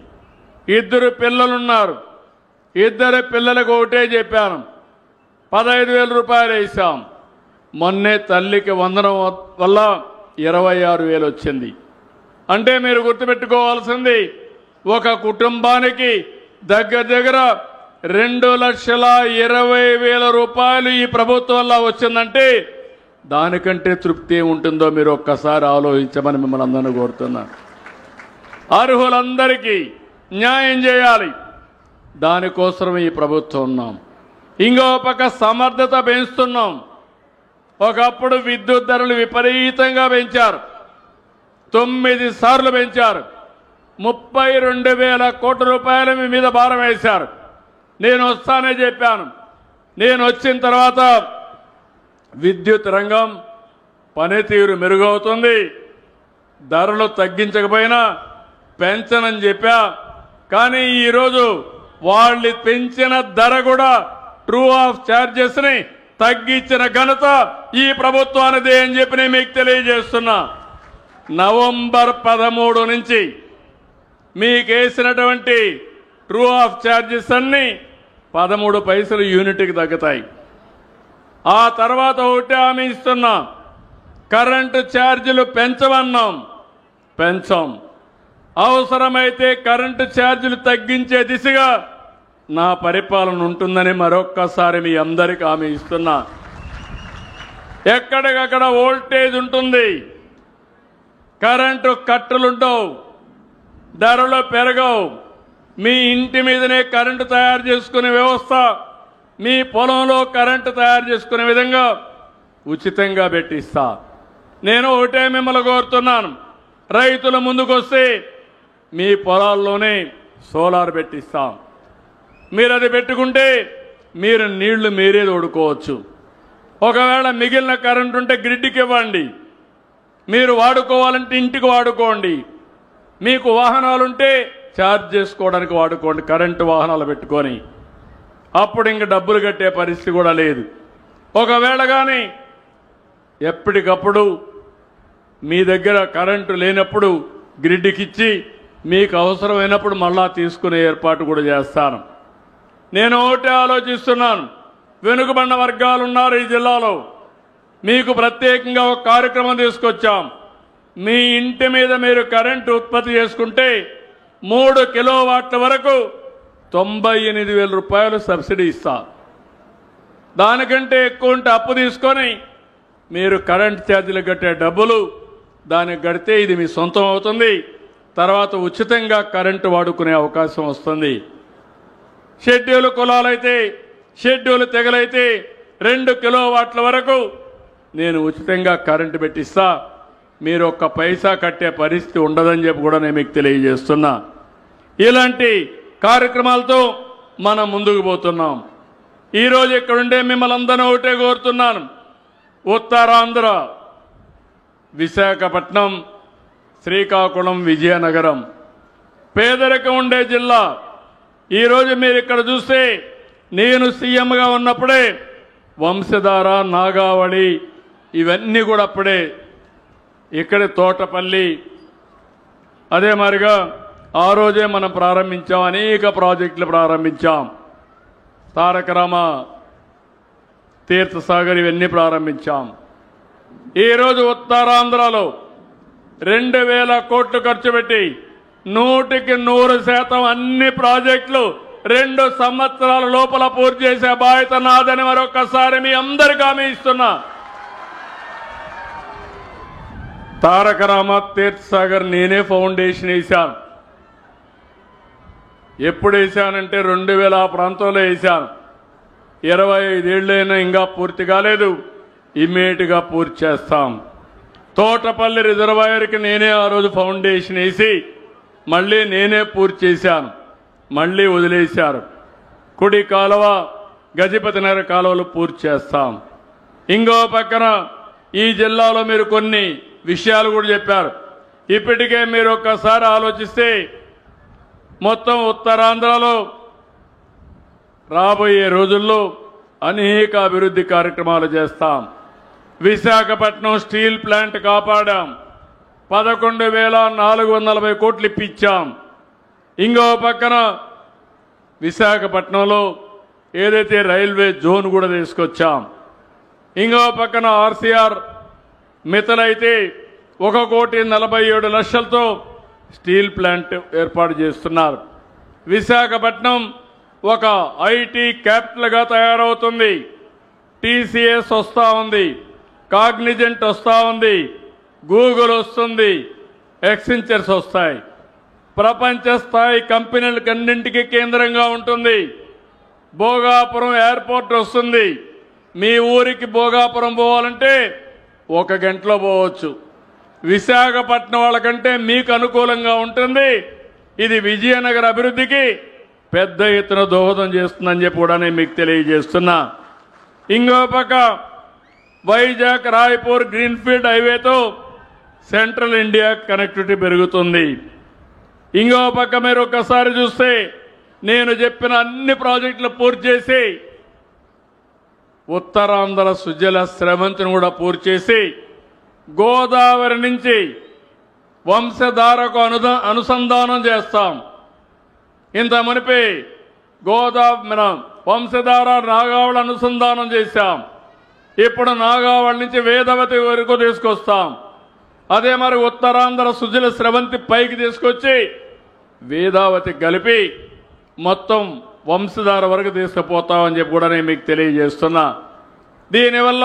2 పిల్లలున్నారు. 2 పిల్లలకు ఒకటే చెప్పాను, 15,000 రూపాయలు వేసాం. మొన్నే తల్లికి వందనం వల్ల 26,000 వచ్చింది. అంటే మీరు గుర్తుపెట్టుకోవాల్సింది, ఒక కుటుంబానికి దగ్గర దగ్గర 2,20,000 రూపాయలు ఈ ప్రభుత్వం వల్ల వచ్చిందంటే దానికంటే తృప్తి ఉంటుందో మీరు ఒక్కసారి ఆలోచించమని మిమ్మల్ని అందరినీ కోరుతున్నాను. అర్హులందరికీ న్యాయం చేయాలి. దానికోసం ఈ ప్రభుత్వం ఉన్నాం. ఇంకో పక్క సమర్థత పెంచుతున్నాం. ఒకప్పుడు విద్యుత్ ధరలు విపరీతంగా పెంచారు. 9 సార్లు పెంచారు. 32,000 కోట్ల రూపాయలు మీ మీద భారం వేశారు. నేను వస్తానే చెప్పాను. నేను వచ్చిన తర్వాత విద్యుత్ రంగం పనితీరు మెరుగవుతుంది. ధరలు తగ్గించకపోయినా పెంచనని చెప్పా. కానీ ఈరోజు వాళ్ళు పెంచిన ధర కూడా ట్రూ ఆఫ్ ఛార్జెస్ని తగ్గించిన ఘనత ఈ ప్రభుత్వానిదే అని చెప్పి నేను మీకు తెలియజేస్తున్నా. నవంబర్ 13 నుంచి మీకేసినటువంటి ట్రూ ఆఫ్ ఛార్జెస్ అన్ని 13 పైసలు యూనిట్కి తగ్గుతాయి. ఆ తర్వాత ఒకటి హామీ ఇస్తున్నా, కరెంటు ఛార్జీలు పెంచమన్నాం, పెంచాం. అవసరమైతే కరెంటు ఛార్జీలు తగ్గించే దిశగా నా పరిపాలన ఉంటుందని మరొక్కసారి మీ అందరికీ హామీ ఇస్తున్నా. ఎక్కడికక్కడ వోల్టేజ్ ఉంటుంది, కరెంటు కట్టలుండవు, ధరలు పెరగవు. మీ ఇంటి మీదనే కరెంటు తయారు చేసుకునే వ్యవస్థ, మీ పొలంలో కరెంటు తయారు చేసుకునే విధంగా ఉచితంగా పెట్టిస్తా. నేను ఒకటే మిమ్మల్ని కోరుతున్నాను, రైతుల ముందుకొస్తే మీ పొలాల్లోనే సోలార్ పెట్టిస్తాం. మీరు అది పెట్టుకుంటే మీరు నీళ్లు మీరే తోడుకోవచ్చు. ఒకవేళ మిగిలిన కరెంటు ఉంటే గ్రిడ్కి ఇవ్వండి. మీరు వాడుకోవాలంటే ఇంటికి వాడుకోండి. మీకు వాహనాలుంటే ఛార్జ్ చేసుకోవడానికి వాడుకోండి, కరెంటు వాహనాలు పెట్టుకొని. అప్పుడు ఇంక డబ్బులు కట్టే పరిస్థితి కూడా లేదు. ఒకవేళ కానీ ఎప్పటికప్పుడు మీ దగ్గర కరెంటు లేనప్పుడు గ్రిడ్కి ఇచ్చి మీకు అవసరమైనప్పుడు మళ్ళా తీసుకునే ఏర్పాటు కూడా చేస్తాను. నేను ఒకటే ఆలోచిస్తున్నాను, వెనుకబడిన వర్గాలు ఉన్నారు ఈ జిల్లాలో. మీకు ప్రత్యేకంగా ఒక కార్యక్రమం తీసుకొచ్చాం. మీ ఇంటి మీద మీరు కరెంటు ఉత్పత్తి చేసుకుంటే 3 కిలోవాట్ల వరకు 98,000 రూపాయలు సబ్సిడీ ఇస్తా. దానికంటే ఎక్కువ ఉంటే అప్పు తీసుకొని మీరు కరెంట్ ఛార్జీలు కట్టే డబ్బులు దానికి కడితే ఇది మీ సొంతం అవుతుంది. తర్వాత ఉచితంగా కరెంటు వాడుకునే అవకాశం వస్తుంది. షెడ్యూల్ కులాలైతే, షెడ్యూల్ తెగలైతే 2 కిలోవాట్ల వరకు నేను ఉచితంగా కరెంటు పెట్టిస్తా. మీరు 1 పైసా కట్టే పరిస్థితి ఉండదని చెప్పి కూడా నేను మీకు తెలియజేస్తున్నా. ఇలాంటి కార్యక్రమాలతో మనం ముందుకు పోతున్నాం. ఈరోజు ఇక్కడుండే మిమ్మల్ని అందరూ ఒకటే కోరుతున్నాను, ఉత్తరాంధ్ర, విశాఖపట్నం, శ్రీకాకుళం, విజయనగరం పేదరికం ఉండే జిల్లా. ఈరోజు మీరు ఇక్కడ చూస్తే నేను సీఎంగా ఉన్నప్పుడే వంశధార, నాగావళి ఇవన్నీ కూడా అప్పుడే ఇక్కడే తోటపల్లి, అదే మరిగా ఆ రోజే మనం ప్రారంభించాం. అనేక ప్రాజెక్టులు ప్రారంభించాం. తారక రామ తీర్థసాగర్ ఇవన్నీ ప్రారంభించాం. ఈరోజు ఉత్తరాంధ్రలో 2000 కోట్లు ఖర్చు పెట్టి 100% అన్ని ప్రాజెక్టులు 2 సంవత్సరాల లోపల పూర్తి చేసే బాధ్యత నాదని మరొకసారి మీ అందరికీ హామీ ఇస్తున్నా. తారక రామారావు తీర్థసాగర్ నేనే ఫౌండేషన్ వేశాను. ఎప్పుడు వేశానంటే 2000 ఆ ప్రాంతంలో వేశాను. 25 ఏళ్ళైనా ఇంకా పూర్తి కాలేదు. ఇమ్మీడియట్గా పూర్తి చేస్తాం. తోటపల్లి రిజర్వాయర్కి నేనే ఆ రోజు ఫౌండేషన్ వేసి మళ్ళీ నేనే పూర్తి చేశాను. మళ్ళీ వదిలేశారు. కుడి కాలువ, గజపతి నగర్ కాలువలు పూర్తి చేస్తాం. ఇంకో పక్కన ఈ జిల్లాలో మీరు కొన్ని విషయాలు కూడా చెప్పారు. ఇప్పటికే మీరు ఒక్కసారి ఆలోచిస్తే మొత్తం ఉత్తరాంధ్రలో రాబోయే రోజుల్లో అనేక అభివృద్ధి కార్యక్రమాలు చేస్తాం. Visakhapatnam steel plant కాపాడాం. 11,440 కోట్లు ఇప్పించాం. ఇంకో పక్కన విశాఖపట్నంలో ఏదైతే రైల్వే జోన్ కూడా తీసుకొచ్చాం. ఇంకో పక్కన ఆర్సీఆర్ మితలైతే 1,47,00,000తో స్టీల్ ప్లాంట్ ఏర్పాటు చేస్తున్నారు. విశాఖపట్నం ఒక ఐటీ క్యాపిటల్గా తయారవుతుంది. టీసీఎస్ వస్తూ ఉంది, కాగ్నిజెంట్ వస్తూ ఉంది, గూగుల్ వస్తుంది, ఎక్సెంచర్స్ వస్తాయి. ప్రపంచ స్థాయి కంపెనీలకన్నింటికీ కేంద్రంగా ఉంటుంది. భోగాపురం ఎయిర్పోర్ట్ వస్తుంది. మీ ఊరికి భోగాపురం పోవాలంటే 1 గంటలో పోవచ్చు. విశాఖపట్నం వాళ్ళకంటే మీకు అనుకూలంగా ఉంటుంది. ఇది విజయనగర అభివృద్ధికి పెద్ద ఎత్తున దోహదం చేస్తుందని చెప్పి కూడా నేను మీకు తెలియజేస్తున్నా. ఇంకో పక్క వైజాగ్ రాయ్పూర్ గ్రీన్ఫీల్డ్ హైవేతో సెంట్రల్ ఇండియా కనెక్టివిటీ పెరుగుతుంది. ఇంకో పక్క మీరు ఒక్కసారి చూస్తే నేను చెప్పిన అన్ని ప్రాజెక్టులు పూర్తి చేసి ఉత్తరాంధ్ర సుజల స్రవంతిని కూడా పూర్తి చేసి గోదావరి నుంచి వంశధారకు అనుసంధానం చేస్తాం. ఇంత మునిపి మన వంశధార నాగావళి అనుసంధానం చేశాం. ఇప్పుడు నాగావళి నుంచి వేదవతి వరకు తీసుకొస్తాం. అదే మరి ఉత్తరాంధ్ర సుజల స్రవంతి పైకి తీసుకొచ్చి వేదావతి కలిపి మొత్తం వంశధార వరకు తీసుకుపోతామని చెప్పి కూడా నేను మీకు తెలియజేస్తున్నా. దీనివల్ల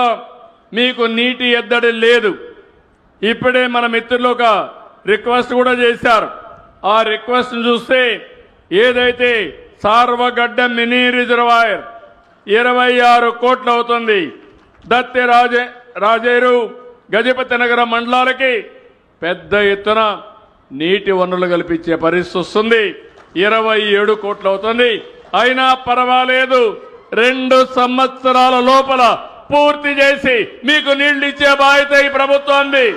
మీకు నీటి ఎద్దడి లేదు. ఇప్పుడే మన మిత్రులు ఒక రిక్వెస్ట్ కూడా చేశారు. ఆ రిక్వెస్ట్ను చూస్తే ఏదైతే సార్వగడ్డ మినీ రిజర్వాయర్ 26 కోట్లు అవుతుంది. దత్తి రాజేరు గజపతి నగర మండలాలకి పెద్ద ఎత్తున నీటి వనరులు కల్పించే పరిస్థితి వస్తుంది. 27 కోట్లు అవుతుంది. అయినా పర్వాలేదు, 2 సంవత్సరాల లోపల పూర్తి చేసి మీకు నీళ్లు ఇచ్చే బాధ్యత ఈ ప్రభుత్వాన్ని.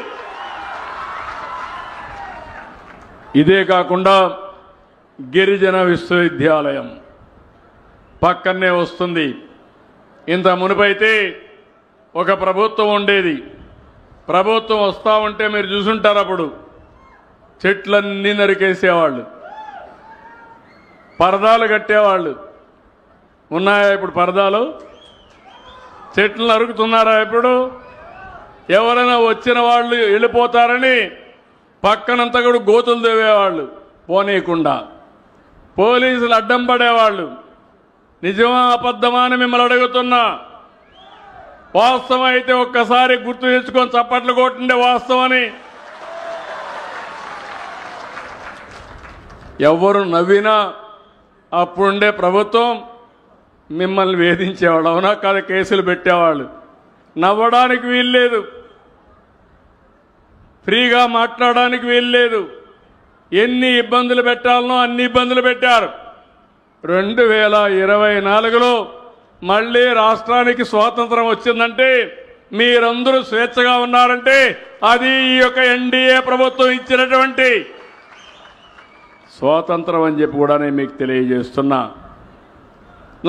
ఇదే కాకుండా గిరిజన విశ్వవిద్యాలయం పక్కనే వస్తుంది. ఇంత మునుపైతే ఒక ప్రభుత్వం ఉండేది. ప్రభుత్వం వస్తూ ఉంటే మీరు చూసుంటారు, అప్పుడు చెట్లన్నీ నరికేసేవాళ్ళు, పరదాలు కట్టేవాళ్ళు. ఉన్నాయా ఇప్పుడు పరదాలు? చెట్లు నరుకుతున్నారా ఇప్పుడు? ఎవరైనా వచ్చిన వాళ్ళు వెళ్ళిపోతారని పక్కనంతా కూడా గోతులు తవ్వేవాళ్ళు పోనీయకుండా. పోలీసులు అడ్డం పడేవాళ్ళు. నిజమా అబద్ధమా అని మిమ్మల్ని అడుగుతున్నా. వాస్తవం అయితే ఒక్కసారి గుర్తు తెచ్చుకొని చప్పట్లు కొట్టుండే వాస్తవని. ఎవరు నవ్వినా అప్పుడుండే ప్రభుత్వం మిమ్మల్ని వేధించేవాళ్ళు. అవునా కాదు? కేసులు పెట్టేవాళ్ళు. నవ్వడానికి వీల్లేదు, ఫ్రీగా మాట్లాడడానికి వీల్లేదు. ఎన్ని ఇబ్బందులు పెట్టాలనో అన్ని ఇబ్బందులు పెట్టారు. 2024లో మళ్ళీ రాష్ట్రానికి స్వాతంత్రం వచ్చిందంటే, మీరందరూ స్వేచ్ఛగా ఉన్నారంటే అది ఈ యొక్క ఎన్డీఏ ప్రభుత్వం ఇచ్చినటువంటి స్వాతంత్రం అని చెప్పి కూడా నేను మీకు తెలియజేస్తున్నా.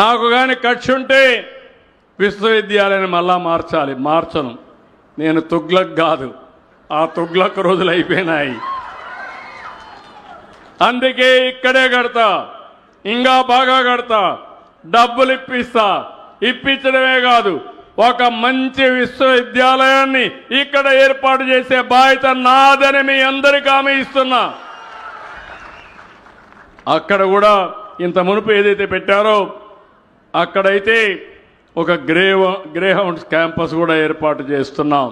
నాకు కానీ కక్ష ఉంటే విశ్వవిద్యాలయాన్ని మళ్ళా మార్చాలి. మార్చను. నేను తుగ్లక్ కాదు. ఆ తుగ్లక్ రోజులు అయిపోయినాయి. అందుకే ఇక్కడే కడతా, ఇంకా బాగా కడతా, డబ్బులు ఇప్పిస్తా. ఇప్పించడమే కాదు, ఒక మంచి విశ్వవిద్యాలయాన్ని ఇక్కడ ఏర్పాటు చేసే బాధ్యత నాదని మీ అందరికీ హామీ ఇస్తున్నా. అక్కడ కూడా ఇంత మునుపు ఏదైతే పెట్టారో అక్కడైతే ఒక గ్రేహౌండ్స్ క్యాంపస్ కూడా ఏర్పాటు చేస్తున్నాం.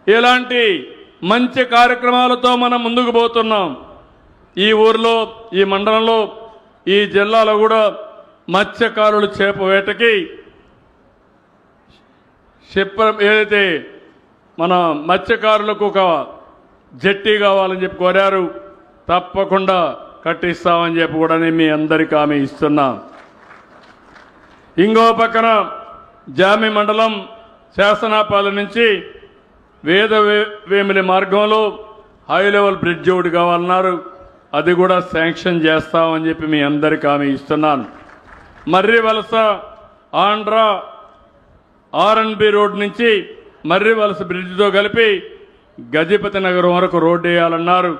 ఇలాంటి మంచి కార్యక్రమాలతో మనం ముందుకు పోతున్నాం. ఈ ఊర్లో, ఈ మండలంలో, ఈ జిల్లాలో కూడా మత్స్యకారులు చేప వేటకి ఏదైతే మన మత్స్యకారులకు ఒక జట్టి కావాలని చెప్పి కోరారు, తప్పకుండా కట్టిస్తామని చెప్పి కూడా నేను మీ అందరికీ హామీ ఇస్తున్నా. ఇంకో పక్కన జామి మండలం శాసనాపాలెం నుంచి వేమిలి మార్గంలో హై లెవెల్ బ్రిడ్జ్ ఒకటి కావాలన్నారు, అది కూడా శాంక్షన్ చేస్తామని చెప్పి మీ అందరికీ హామీ ఇస్తున్నాను. మర్రి వలస ఆంధ్రా ఆర్ఎన్బి రోడ్ నుంచి మర్రి వలస బ్రిడ్జ్తో కలిపి గజపతి నగరం వరకు రోడ్డు వేయాలన్నారు,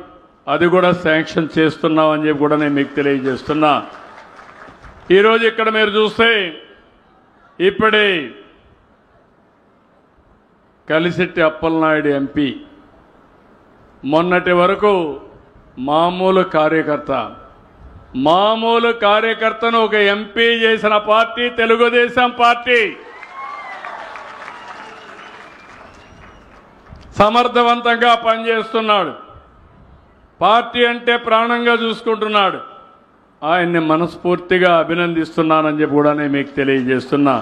అది కూడా శాంక్షన్ చేస్తున్నామని చెప్పి కూడా నేను మీకు తెలియజేస్తున్నా. ఈరోజు ఇక్కడ మీరు చూస్తే ఇప్పుడే కలిశెట్టి అప్పలనాయుడు ఎంపీ మొన్నటి వరకు మామూలు కార్యకర్తను ఒక ఎంపీ చేసిన పార్టీ తెలుగుదేశం పార్టీ. సమర్థవంతంగా పనిచేస్తున్నాడు, పార్టీ అంటే ప్రాణంగా చూసుకుంటున్నాడు. ఆయన్ని మనస్ఫూర్తిగా అభినందిస్తున్నానని చెప్పి కూడా నేను మీకు తెలియజేస్తున్నా.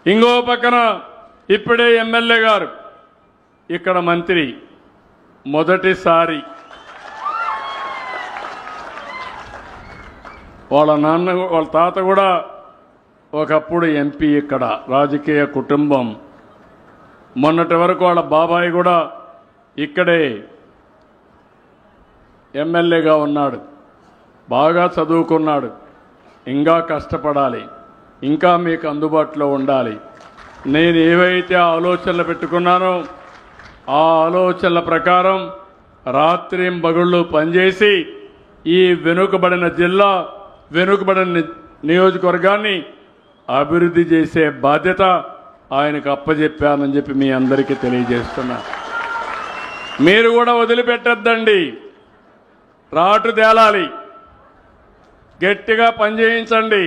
ఇంకో పక్కన ఇప్పుడే ఎమ్మెల్యే గారు ఇక్కడ మంత్రి మొదటిసారి వాళ్ళ తాత కూడా ఒకప్పుడు ఎంపీ, ఇక్కడ రాజకీయ కుటుంబం. మొన్నటి వరకు వాళ్ళ బాబాయ్ కూడా ఇక్కడే ఎమ్మెల్యేగా ఉన్నాడు, బాగా చదువుకున్నాడు. ఇంకా కష్టపడాలి, ఇంకా మీకు అందుబాటులో ఉండాలి. నేను ఏవైతే ఆలోచనలు పెట్టుకున్నానో ఆ ఆలోచనల ప్రకారం రాత్రింబగళ్ళు పనిచేసి ఈ వెనుకబడిన జిల్లా, వెనుకబడిన నియోజకవర్గాన్ని అభివృద్ధి చేసే బాధ్యత ఆయనకు అప్పచెప్పానని చెప్పి మీ అందరికీ తెలియజేస్తున్నా. మీరు కూడా వదిలిపెట్టద్దండి, రాటు తేలాలి, గట్టిగా పనిచేయించండి.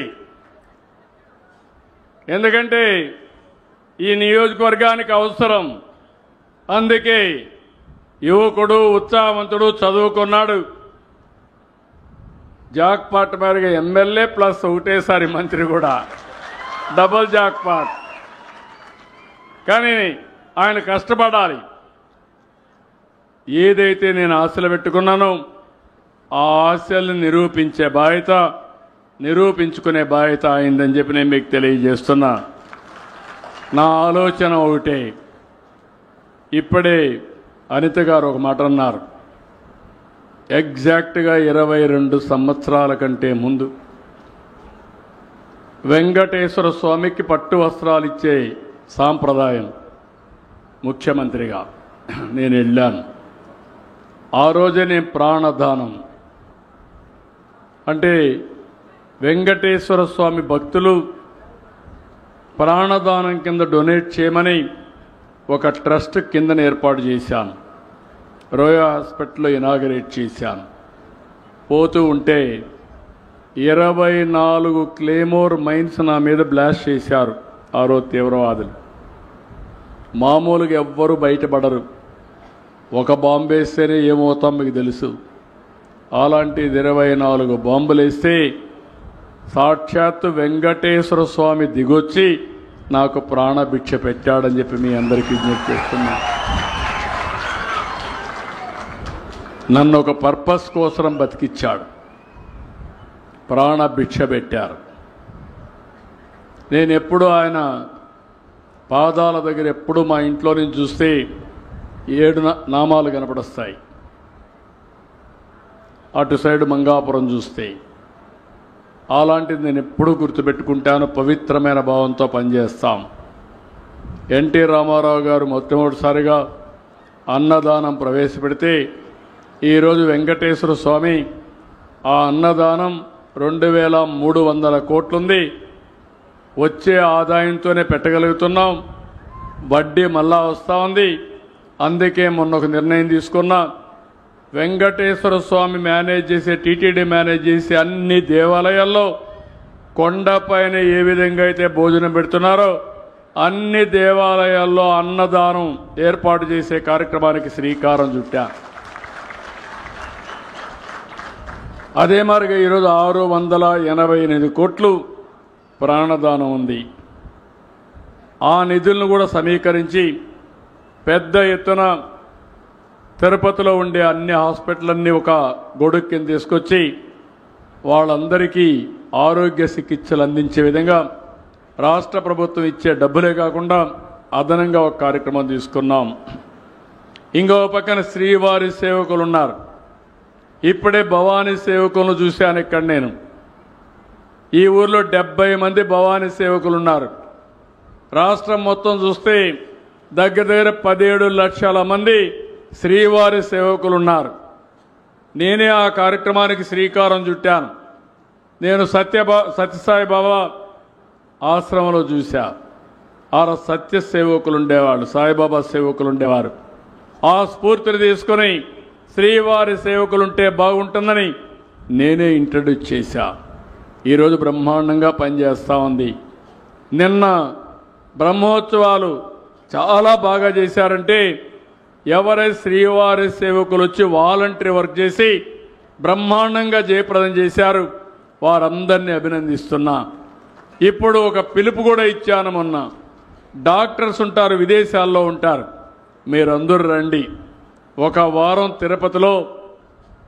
ఎందుకంటే ఈ నియోజకవర్గానికి అవసరం. అందుకే యువకుడు, ఉత్సాహవంతుడు, చదువుకున్నాడు, జాక్పాట్ మేరగా ఎమ్మెల్యే ప్లస్ ఒకటేసారి మంత్రి కూడా, డబుల్ జాక్పాట్. కానీ ఆయన కష్టపడాలి. ఏదైతే నేను ఆశలు పెట్టుకున్నానో ఆ ఆశల్ని నిరూపించుకునే బాధ్యత అయిందని చెప్పి నేను మీకు తెలియజేస్తున్నా. నా ఆలోచన ఒకటే. ఇప్పుడే అనిత గారు ఒక మాట అన్నారు, ఎగ్జాక్ట్గా 22 సంవత్సరాల కంటే ముందు వెంకటేశ్వర స్వామికి పట్టు వస్త్రాలు ఇచ్చే సాంప్రదాయం ముఖ్యమంత్రిగా నేను వెళ్ళాను. ఆ రోజే నేను ప్రాణదానం అంటే వెంకటేశ్వర స్వామి భక్తులు ప్రాణదానం కింద డొనేట్ చేయమని ఒక ట్రస్ట్ కిందన ఏర్పాటు చేశాను. రోయా హాస్పిటల్లో ఇనాగరేట్ చేశాను. పోతూ ఉంటే 24 క్లేమోర్ మైన్స్ నా మీద బ్లాస్ట్ చేశారు ఆ రోజు తీవ్రవాదులు. మామూలుగా ఎవ్వరూ బయటపడరు, ఒక బాంబు వేస్తేనే ఏమవుతాం మీకు తెలుసు. అలాంటిది 24 బాంబులు వేస్తే సాక్షాత్తు వెంకటేశ్వర స్వామి దిగొచ్చి నాకు ప్రాణభిక్ష పెట్టాడని చెప్పి మీ అందరికీ విజ్ఞప్తి చేస్తున్నా. నన్ను ఒక పర్పస్ కోసం బతికిచ్చాడు, ప్రాణభిక్ష పెట్టారు. నేను ఎప్పుడు ఆయన పాదాల దగ్గర ఎప్పుడు మా ఇంట్లో నుంచి చూస్తే 7 నామాలు కనపడొస్తాయి. అటు సైడ్ మంగాపురం చూస్తే అలాంటిది నేను ఎప్పుడూ గుర్తుపెట్టుకుంటాను. పవిత్రమైన భావంతో పనిచేస్తాం. ఎన్టీ రామారావు గారు మొట్టమొదటిసారిగా అన్నదానం ప్రవేశపెడితే ఈరోజు వెంకటేశ్వర స్వామి ఆ అన్నదానం 2300 కోట్లుంది. వచ్చే ఆదాయంతోనే పెట్టగలుగుతున్నాం. వడ్డీ మళ్ళా వస్తూ ఉంది. అందుకే మొన్న ఒక నిర్ణయం తీసుకున్నా. వెంకటేశ్వర స్వామి మేనేజ్ చేసే, టీటీడీ మేనేజ్ చేసే అన్ని దేవాలయాల్లో కొండపైన ఏ విధంగా అయితే భోజనం పెడుతున్నారో అన్ని దేవాలయాల్లో అన్నదానం ఏర్పాటు చేసే కార్యక్రమానికి శ్రీకారం చుట్టా. అదే మరిగా ఈరోజు 688 కోట్లు ప్రాణదానం ఉంది. ఆ నిధులను కూడా సమీకరించి పెద్ద ఎత్తున తిరుపతిలో ఉండే అన్ని హాస్పిటల్లన్నీ ఒక గొడుగు కింద తీసుకొచ్చి వాళ్ళందరికీ ఆరోగ్య చికిత్సలు అందించే విధంగా రాష్ట్ర ప్రభుత్వం ఇచ్చే డబ్బులే కాకుండా అదనంగా ఒక కార్యక్రమం తీసుకున్నాం. ఇంకో పక్కన శ్రీవారి సేవకులు ఉన్నారు. ఇప్పుడే భవానీ సేవకులను చూశాను ఇక్కడ నేను. ఈ ఊర్లో 70 మంది భవానీ సేవకులు ఉన్నారు. రాష్ట్రం మొత్తం చూస్తే దగ్గర దగ్గర 17 లక్షల మంది శ్రీవారి సేవకులు ఉన్నారు. నేనే ఆ కార్యక్రమానికి శ్రీకారం చుట్టాను. నేను సత్యసాయి బాబా ఆశ్రమంలో చూశా. ఆ సత్య సేవకులు ఉండేవాళ్ళు, సాయిబాబా సేవకులు ఉండేవారు. ఆ స్ఫూర్తిని తీసుకుని శ్రీవారి సేవకులుంటే బాగుంటుందని నేనే ఇంట్రడ్యూస్ చేశా. ఈరోజు బ్రహ్మాండంగా పనిచేస్తూ ఉంది. నిన్న బ్రహ్మోత్సవాలు చాలా బాగా చేశారంటే ఎవరైతే శ్రీవారి సేవకులు వచ్చి వాలంటరీ వర్క్ చేసి బ్రహ్మాండంగా జయప్రదం చేశారు. వారందరినీ అభినందిస్తున్నా. ఇప్పుడు ఒక పిలుపు కూడా ఇచ్చాను. మొన్న డాక్టర్స్ ఉంటారు, విదేశాల్లో ఉంటారు, మీరందరూ రండి. ఒక వారం తిరుపతిలో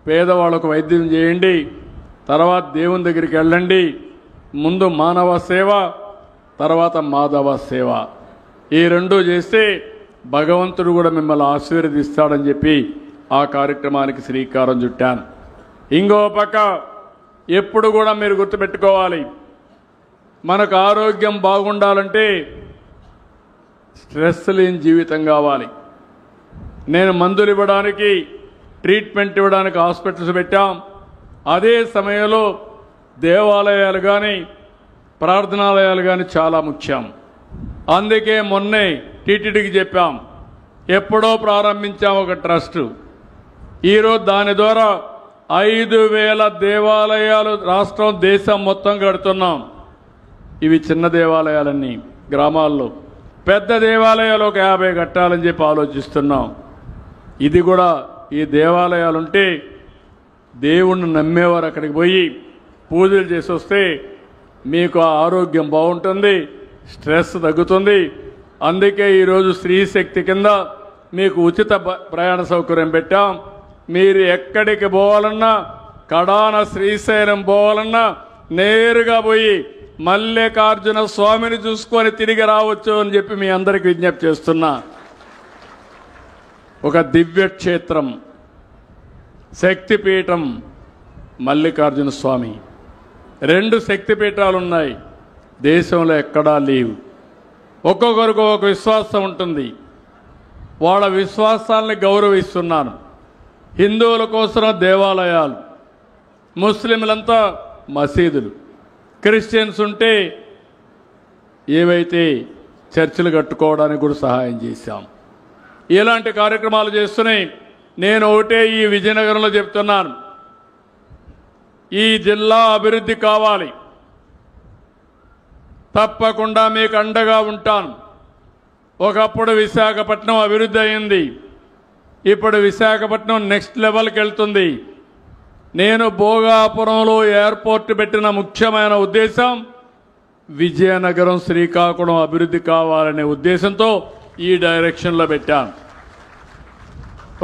పేదవాళ్ళకు వైద్యం చేయండి, తర్వాత దేవుని దగ్గరికి వెళ్ళండి. ముందు మానవ సేవ, తర్వాత మాధవ సేవ. ఈ రెండు చేస్తే భగవంతుడు కూడా మిమ్మల్ని ఆశీర్వదిస్తాడని చెప్పి ఆ కార్యక్రమానికి శ్రీకారం చుట్టాను. ఇంకో పక్క ఎప్పుడు కూడా మీరు గుర్తుపెట్టుకోవాలి, మనకు ఆరోగ్యం బాగుండాలంటే స్ట్రెస్ లేని జీవితం కావాలి. నేను మందులు ఇవ్వడానికి, ట్రీట్మెంట్ ఇవ్వడానికి హాస్పిటల్స్ పెట్టాం. అదే సమయంలో దేవాలయాలు కానీ ప్రార్థనాలయాలు కానీ చాలా ముఖ్యం. అందుకే మొన్నే టీటీడీకి చెప్పాం, ఎప్పుడో ప్రారంభించాం ఒక ట్రస్ట్. ఈరోజు దాని ద్వారా 5,000 దేవాలయాలు రాష్ట్రం దేశం మొత్తం కడుతున్నాం. ఇవి చిన్న దేవాలయాలన్నీ గ్రామాల్లో, పెద్ద దేవాలయాలు ఒక 50 కట్టాలని చెప్పి ఆలోచిస్తున్నాం. ఇది కూడా ఈ దేవాలయాలుంటే దేవుణ్ణి నమ్మేవారు అక్కడికి పోయి పూజలు చేసి వస్తే మీకు ఆరోగ్యం బాగుంటుంది, స్ట్రెస్ తగ్గుతుంది. అందుకే ఈరోజు స్త్రీ శక్తి కింద మీకు ఉచిత ప్రయాణ సౌకర్యం పెట్టాం. మీరు ఎక్కడికి పోవాలన్నా, కడాన శ్రీశైలం పోవాలన్నా నేరుగా పోయి మల్లికార్జున స్వామిని చూసుకొని తిరిగి రావచ్చు అని చెప్పి మీ అందరికి విజ్ఞప్తి చేస్తున్నా. ఒక దివ్యక్షేత్రం, శక్తిపీఠం మల్లికార్జున స్వామి. 2 శక్తిపీఠాలు ఉన్నాయి, దేశంలో ఎక్కడా లేవు. ఒక్కొక్కరికి ఒక విశ్వాసం ఉంటుంది. వాళ్ళ విశ్వాసాలని గౌరవిస్తున్నాను. హిందువుల కోసం దేవాలయాలు, ముస్లింలంతా మసీదులు, క్రిస్టియన్స్ ఉంటే ఏవైతే చర్చిలు కట్టుకోవడానికి కూడా సహాయం చేశాం. ఇలాంటి కార్యక్రమాలు చేస్తున్నాయి. నేను ఒకటే ఈ విజయనగరంలో చెప్తున్నాను, ఈ జిల్లా అభివృద్ధి కావాలి, తప్పకుండా మీకు అండగా ఉంటాను. ఒకప్పుడు విశాఖపట్నం అభివృద్ధి అయింది, ఇప్పుడు విశాఖపట్నం నెక్స్ట్ లెవెల్కి వెళ్తుంది. నేను భోగాపురంలో ఎయిర్పోర్ట్ పెట్టిన ముఖ్యమైన ఉద్దేశం విజయనగరం, శ్రీకాకుళం అభివృద్ధి కావాలనే ఉద్దేశంతో ఈ డైరెక్షన్లో పెట్టాను.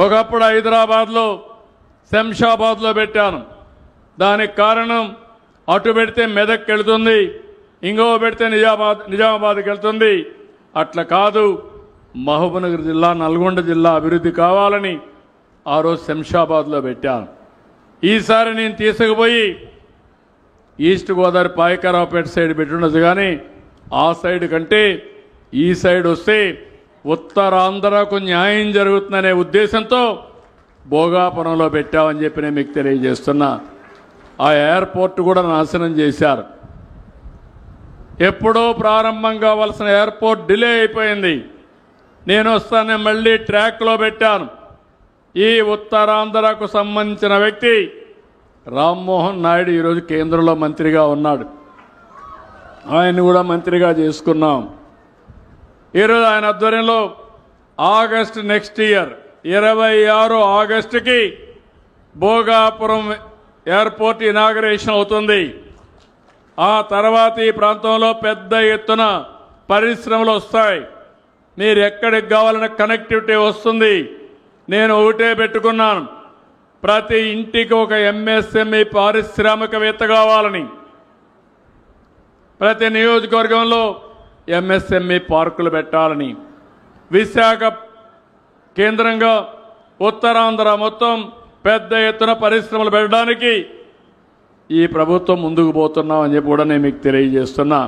ఒకప్పుడు హైదరాబాద్లో, శంషాబాద్లో పెట్టాను. దానికి కారణం అటు పెడితే మెదక్ వెళ్తుంది, ఇంకో పెడితే నిజామాబాద్కి వెళ్తుంది. అట్లా కాదు, మహబూబ్నగర్ జిల్లా, నల్గొండ జిల్లా అభివృద్ధి కావాలని ఆ రోజు శంషాబాద్లో పెట్టాను. ఈసారి నేను తీసుకుపోయి ఈస్ట్ గోదావరి పాయకరావుపేట సైడ్ పెట్టుండదు, కానీ ఆ సైడ్ కంటే ఈ సైడ్ వస్తే ఉత్తరాంధ్రకు న్యాయం జరుగుతుందనే ఉద్దేశంతో భోగాపురంలో పెట్టామని చెప్పి నేను మీకు తెలియజేస్తున్నా. ఆ ఎయిర్పోర్ట్ కూడా నాశనం చేశారు. ఎప్పుడో ప్రారంభం కావాల్సిన ఎయిర్పోర్ట్ డిలే అయిపోయింది. నేను వస్తానే మళ్ళీ ట్రాక్లో పెట్టాను. ఈ ఉత్తరాంధ్రకు సంబంధించిన వ్యక్తి రామ్మోహన్ నాయుడు ఈరోజు కేంద్రంలో మంత్రిగా ఉన్నాడు. ఆయన్ని కూడా మంత్రిగా చేసుకున్నాం. ఈరోజు ఆయన ఆధ్వర్యంలో ఆగస్టు నెక్స్ట్ ఇయర్ 26 ఆగస్టుకి భోగాపురం ఎయిర్పోర్ట్ ఇనాగరేషన్ అవుతుంది. ఆ తర్వాత ఈ ప్రాంతంలో పెద్ద ఎత్తున పరిశ్రమలు వస్తాయి. మీరు ఎక్కడికి కావాలన్న కనెక్టివిటీ వస్తుంది. నేను ఒకటే పెట్టుకున్నాను, ప్రతి ఇంటికి ఒక ఎంఎస్ఎంఈ పారిశ్రామికవేత్త కావాలని. ప్రతి నియోజకవర్గంలో ఎంఎస్ఎంఈ పార్కులు పెట్టాలని. విశాఖ కేంద్రంగా ఉత్తరాంధ్ర మొత్తం పెద్ద ఎత్తున పరిశ్రమలు పెట్టడానికి ఈ ప్రభుత్వం ముందుకు పోతున్నామని చెప్పి కూడా నేను మీకు తెలియజేస్తున్నా.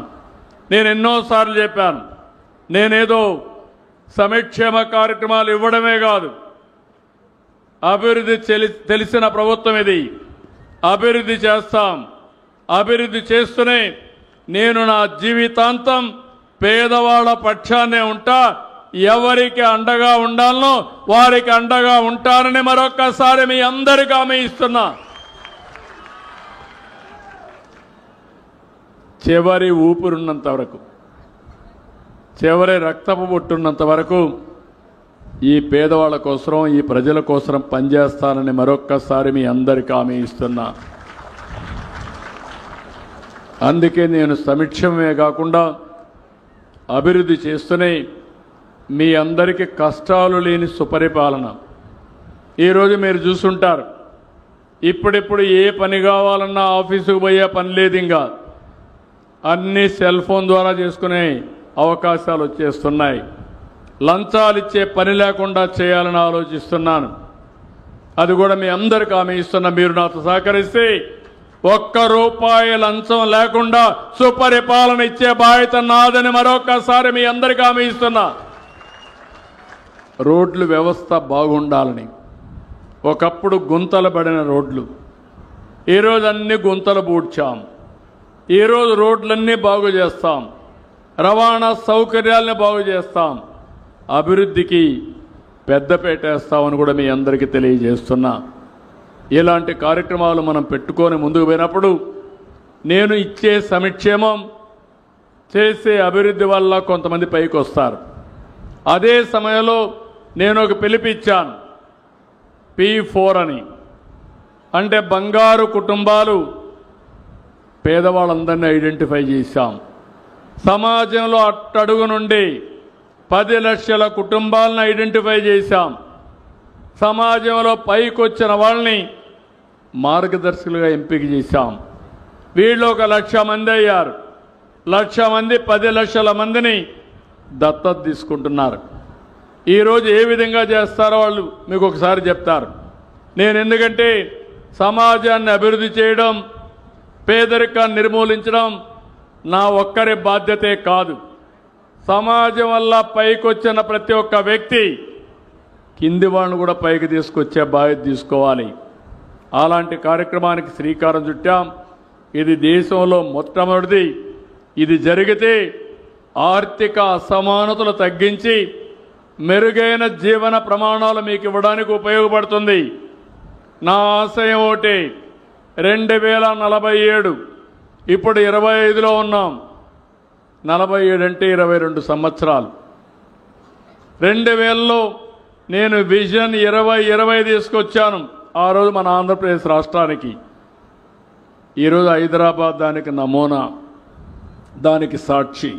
నేను ఎన్నోసార్లు చెప్పాను, నేనేదో సంక్షేమ కార్యక్రమాలు ఇవ్వడమే కాదు, అభివృద్ధి తెలిసిన ప్రభుత్వం ఇది. అభివృద్ధి చేస్తాం. అభివృద్ధి చేస్తూనే నేను నా జీవితాంతం పేదవాళ్ల పక్షాన్నే ఉంటా. ఎవరికి అండగా ఉండాలనో వారికి అండగా ఉంటానని మరొక్కసారి మీ అందరికీ హామీ ఇస్తున్నా. చివరి ఊపిరున్నంత వరకు, చివరి రక్తపు బొట్టున్నంత వరకు ఈ పేదవాళ్ళ కోసం, ఈ ప్రజల కోసం పనిచేస్తానని మరొక్కసారి మీ అందరికీ హామీ ఇస్తున్నా. అందుకే నేను సంక్షేమమే కాకుండా అభివృద్ధి చేస్తూనే మీ అందరికీ కష్టాలు లేని సుపరిపాలన. ఈరోజు మీరు చూసుంటారు, ఇప్పుడిప్పుడు ఏ పని కావాలన్నా ఆఫీసుకు పోయే పని లేదు. ఇంకా అన్నీ సెల్ ఫోన్ ద్వారా చేసుకునే అవకాశాలు వచ్చేస్తున్నాయి. లంచాలు ఇచ్చే పని లేకుండా చేయాలని ఆలోచిస్తున్నాను. అది కూడా మీ అందరికీ హామీ ఇస్తున్నా. మీరు నాతో సహకరిస్తే ₹1 లంచం లేకుండా సుపరిపాలన ఇచ్చే బాధ్యత నాదని మరొకసారి మీ అందరికీ హామీ ఇస్తున్నా. రోడ్లు వ్యవస్థ బాగుండాలని. ఒకప్పుడు గుంతలు పడిన రోడ్లు, ఈరోజు అన్ని గుంతలు పూడ్చాం. ఈరోజు రోడ్లన్నీ బాగు చేస్తాం. రవాణా సౌకర్యాలని బాగు చేస్తాం. అభివృద్ధికి పెద్దపీట వేస్తామని కూడా మీ అందరికీ తెలియజేస్తున్నా. ఇలాంటి కార్యక్రమాలు మనం పెట్టుకొని ముందుకు పోయినప్పుడు నేను ఇచ్చే సంక్షేమం చేసే అభివృద్ధి వల్ల కొంతమంది పైకి వస్తారు. అదే సమయంలో నేను ఒక పిలిపిచ్చాను, P4 అని. అంటే బంగారు కుటుంబాలు, పేదవాళ్ళందరినీ ఐడెంటిఫై చేశాం. సమాజంలో అట్టడుగు నుండి 10 లక్షల కుటుంబాలను ఐడెంటిఫై చేశాం. సమాజంలో పైకొచ్చిన వాళ్ళని మార్గదర్శకులుగా ఎంపిక చేశాం. వీళ్ళు 1,00,000 మంది అయ్యారు. 1,00,000 మంది 10 లక్షల మందిని దత్తత తీసుకుంటున్నారు. ఈరోజు ఏ విధంగా చేస్తారో వాళ్ళు మీకు ఒకసారి చెప్తారు. నేను ఎందుకంటే సమాజాన్ని అభివృద్ధి చేయడం, పేదరికాన్ని నిర్మూలించడం నా ఒక్కరి బాధ్యతే కాదు. సమాజం వల్ల పైకొచ్చిన ప్రతి ఒక్క వ్యక్తి కింది వాళ్ళను కూడా పైకి తీసుకొచ్చే బాధ్యత తీసుకోవాలి. అలాంటి కార్యక్రమానికి శ్రీకారం చుట్టాం. ఇది దేశంలో మొట్టమొదటిది. ఇది జరిగితే ఆర్థిక అసమానతలు తగ్గించి మెరుగైన జీవన ప్రమాణాలు మీకు ఇవ్వడానికి ఉపయోగపడుతుంది. నా ఆశయం ఒకటి, 2047, ఇప్పుడు 25లో ఉన్నాం. 47 అంటే 22 సంవత్సరాలు. 2000లో నేను విజన్ 2020 తీసుకొచ్చాను. ఆ రోజు మన ఆంధ్రప్రదేశ్ రాష్ట్రానికి. ఈరోజు హైదరాబాద్ దానికి నమూనా, దానికి సాక్షి.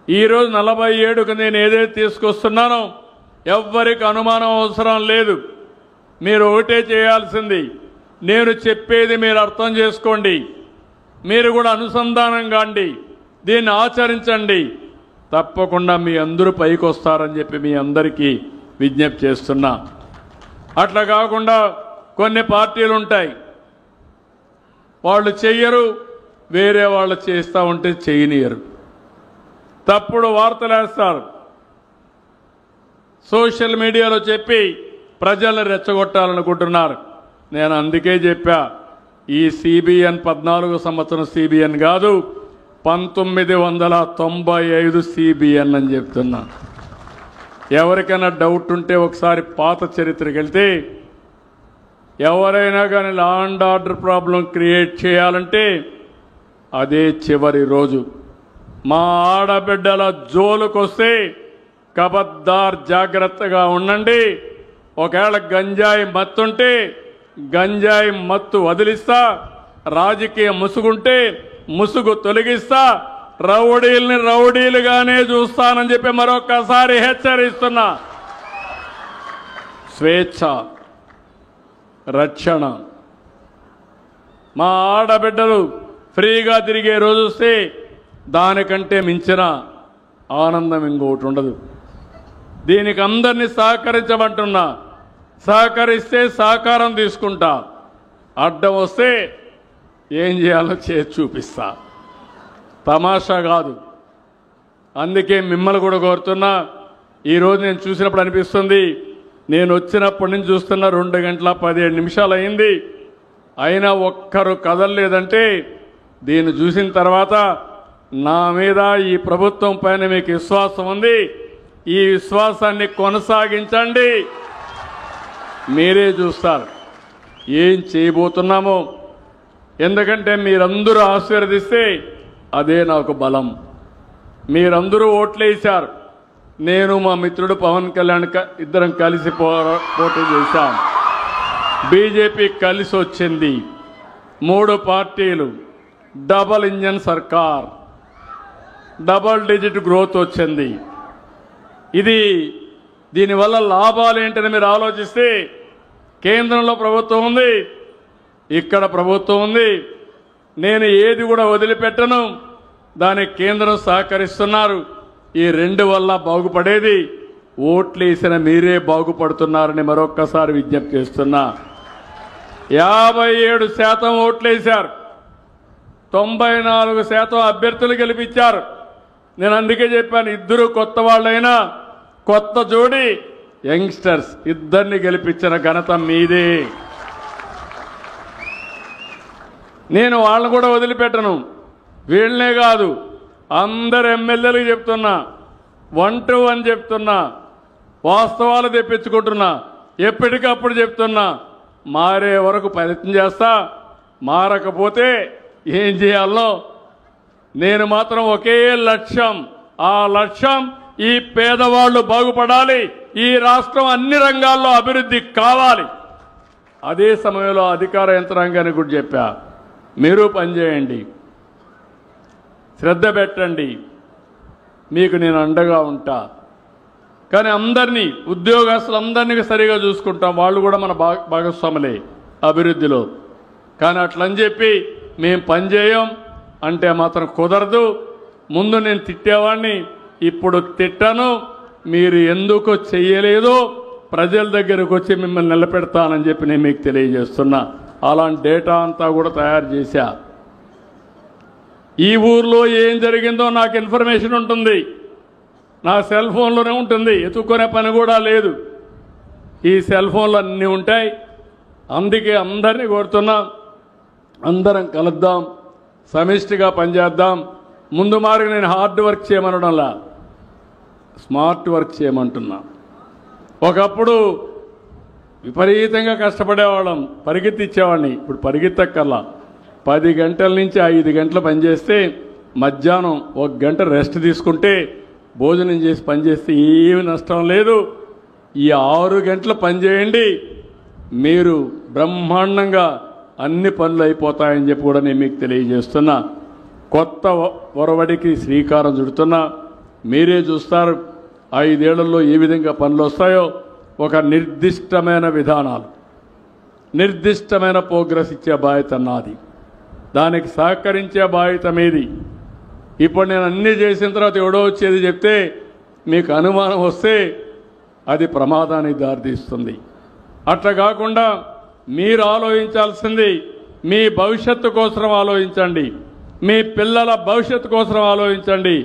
ఈరోజు 47కు నేను ఏదైతే తీసుకొస్తున్నానో ఎవ్వరికి అనుమానం అవసరం లేదు. మీరు ఒకటే చేయాల్సింది, నేను చెప్పేది మీరు అర్థం చేసుకోండి, మీరు కూడా అనుసంధానం కాండి, దీన్ని ఆచరించండి. తప్పకుండా మీ అందరూ పైకి వస్తారని చెప్పి మీ అందరికీ విజ్ఞప్తి చేస్తున్నా. అట్లా కాకుండా కొన్ని పార్టీలు ఉంటాయి, వాళ్ళు చెయ్యరు, వేరే వాళ్ళు చేస్తూ ఉంటే చేయనియరు. తప్పుడు వార్తలు వేస్తారు, సోషల్ మీడియాలో చెప్పి ప్రజల్ని రెచ్చగొట్టాలనుకుంటున్నారు. నేను అందుకే చెప్పా, ఈ CBN 14 సంవత్సరం CBN కాదు, 1995 CBN అని చెప్తున్నా. ఎవరికైనా డౌట్ ఉంటే ఒకసారి పాత చరిత్రకి వెళ్తే, ఎవరైనా కానీ law and order problem create చేయాలంటే అదే చివరి రోజు. మా ఆడబిడ్డల జోలుకొస్తే కబద్దార్ జాగ్రత్తగా ఉండండి. ఒకవేళ గంజాయి మత్తుంటే గంజాయి మత్తు వదిలిస్తా, రాజకీయ ముసుగుంటే ముసుగు తొలగిస్తా, రౌడీల్ని రౌడీలుగానే చూస్తానని చెప్పి మరొక్కసారి హెచ్చరిస్తున్నా. స్వేచ్ఛ, రక్షణ, మా ఆడబిడ్డలు ఫ్రీగా తిరిగే రోజు వస్తే దానికంటే మించిన ఆనందం ఇంకోటి ఉండదు. దీనికి అందరినీ సహకరించమంటున్నా. సహకరిస్తే సహకారం తీసుకుంటా, అడ్డం వస్తే ఏం చేయాలో చేసి చూపిస్తా. తమాషా కాదు. అందుకే మిమ్మల్ని కూడా కోరుతున్నా. ఈరోజు నేను చూసినప్పుడు అనిపిస్తుంది, నేను వచ్చినప్పటి నుంచి చూస్తున్న 2 గంటల 17 నిమిషాలు అయింది, అయినా ఒక్కరు కదలలేదంటే దీన్ని చూసిన తర్వాత నా మీద ఈ ప్రభుత్వం పైన మీకు విశ్వాసం ఉంది. ఈ విశ్వాసాన్ని కొనసాగించండి. మీరే చూస్తారు ఏం చేయబోతున్నామో. ఎందుకంటే మీరందరూ ఆశీర్వదిస్తే అదే నాకు బలం. మీరందరూ ఓట్లేశారు. నేను మా మిత్రుడు పవన్ కళ్యాణ్ ఇద్దరం కలిసి పోటీ చేశాం. బీజేపీ కలిసి వచ్చింది. 3 పార్టీలు, డబల్ ఇంజన్ సర్కార్, డబల్ డిజిట్ గ్రోత్ వచ్చింది. దీనివల్ల లాభాలు ఏంటని మీరు ఆలోచిస్తే, కేంద్రంలో ప్రభుత్వం ఉంది, ఇక్కడ ప్రభుత్వం ఉంది. నేను ఏది కూడా వదిలిపెట్టను. దానికి కేంద్రం సహకరిస్తున్నారు. ఈ 2 వల్ల బాగుపడేది ఓట్లేసిన మీరే బాగుపడుతున్నారని మరొక్కసారి విజ్ఞప్తి చేస్తున్నా. 57% ఓట్లేశారు, 94% అభ్యర్థులు గెలిపించారు. నేను అందుకే చెప్పాను, ఇద్దరు కొత్త వాళ్ళైనా కొత్త జోడి యంగ్స్టర్స్ ఇద్దరిని గెలిపించిన ఘనత మీదే. నేను వాళ్ళని కూడా వదిలిపెట్టను. వీళ్ళనే కాదు, అందరు ఎమ్మెల్యేలకు చెప్తున్నా, 1 to 1 చెప్తున్నా, వాస్తవాలు తెప్పించుకుంటున్నా, ఎప్పటికప్పుడు చెప్తున్నా. మారే వరకు ప్రయత్నం చేస్తా. మారకపోతే ఏం చేయాలో నేను మాత్రం ఒకే లక్ష్యం. ఆ లక్ష్యం ఈ పేదవాళ్ళు బాగుపడాలి, ఈ రాష్ట్రం అన్ని రంగాల్లో అభివృద్ధి కావాలి. అదే సమయంలో అధికార యంత్రాంగానికి కూడా చెప్పా, మీరు పనిచేయండి, శ్రద్ధ పెట్టండి, మీకు నేను అండగా ఉంటా. కానీ అందరినీ, ఉద్యోగస్తులందరినీ సరిగా చూసుకుంటాం. వాళ్ళు కూడా మన భాగస్వాములే అభివృద్ధిలో. కానీ అట్లని చెప్పి మేము పనిచేయం అంటే మాత్రం కుదరదు. ముందు నేను తిట్టేవాడిని, ఇప్పుడు తిట్టను. మీరు ఎందుకు చెయ్యలేదో ప్రజల దగ్గరకు వచ్చి మిమ్మల్ని నిలబెడతానని చెప్పి నేను మీకు తెలియజేస్తున్నా. అలాంటి డేటా అంతా కూడా తయారు చేశా. ఈ ఊర్లో ఏం జరిగిందో నాకు ఇన్ఫర్మేషన్ ఉంటుంది, నా సెల్ ఫోన్లోనే ఉంటుంది. ఎత్తుక్కునే పని కూడా లేదు. ఈ సెల్ ఫోన్లు అన్నీ ఉంటాయి. అందుకే అందరినీ కోరుతున్నా, అందరం కలుద్దాం, సమిష్టిగా పనిచేద్దాం. ముందు మారికి నేను హార్డ్ వర్క్ చేయమనడంలా, స్మార్ట్ వర్క్ చేయమంటున్నా. ఒకప్పుడు విపరీతంగా కష్టపడేవాళ్ళం, పరిగెత్తిచ్చేవాడిని. ఇప్పుడు పరిగెత్తక్కల్లా. 10 గంటల నుంచి 5 గంటలు పనిచేస్తే మధ్యాహ్నం 1 గంట రెస్ట్ తీసుకుంటే, భోజనం చేసి పనిచేస్తే ఏమి నష్టం లేదు. ఈ 6 గంటలు పనిచేయండి, మీరు బ్రహ్మాండంగా అన్ని పనులు అయిపోతాయని చెప్పి కూడా నేను మీకు తెలియజేస్తున్నా. కొత్త ఒరవడికి శ్రీకారం చుడుతున్నా. మీరే చూస్తారు 5 ఏళ్లలో ఏ విధంగా పనులు వస్తాయో. ఒక నిర్దిష్టమైన విధానాలు, నిర్దిష్టమైన ప్రోగ్రెస్ ఇచ్చే బాధ్యత నాది, దానికి సహకరించే బాధ్యత మీది. ఇప్పుడు నేను అన్నీ చేసిన తర్వాత ఎవడో వచ్చేది చెప్తే మీకు అనుమానం వస్తే అది ప్రమాదానికి దారితీస్తుంది. అట్లా కాకుండా మీరు ఆలోచించాల్సింది మీ భవిష్యత్తు కోసం ఆలోచించండి, మీ పిల్లల భవిష్యత్తు కోసం ఆలోచించండి.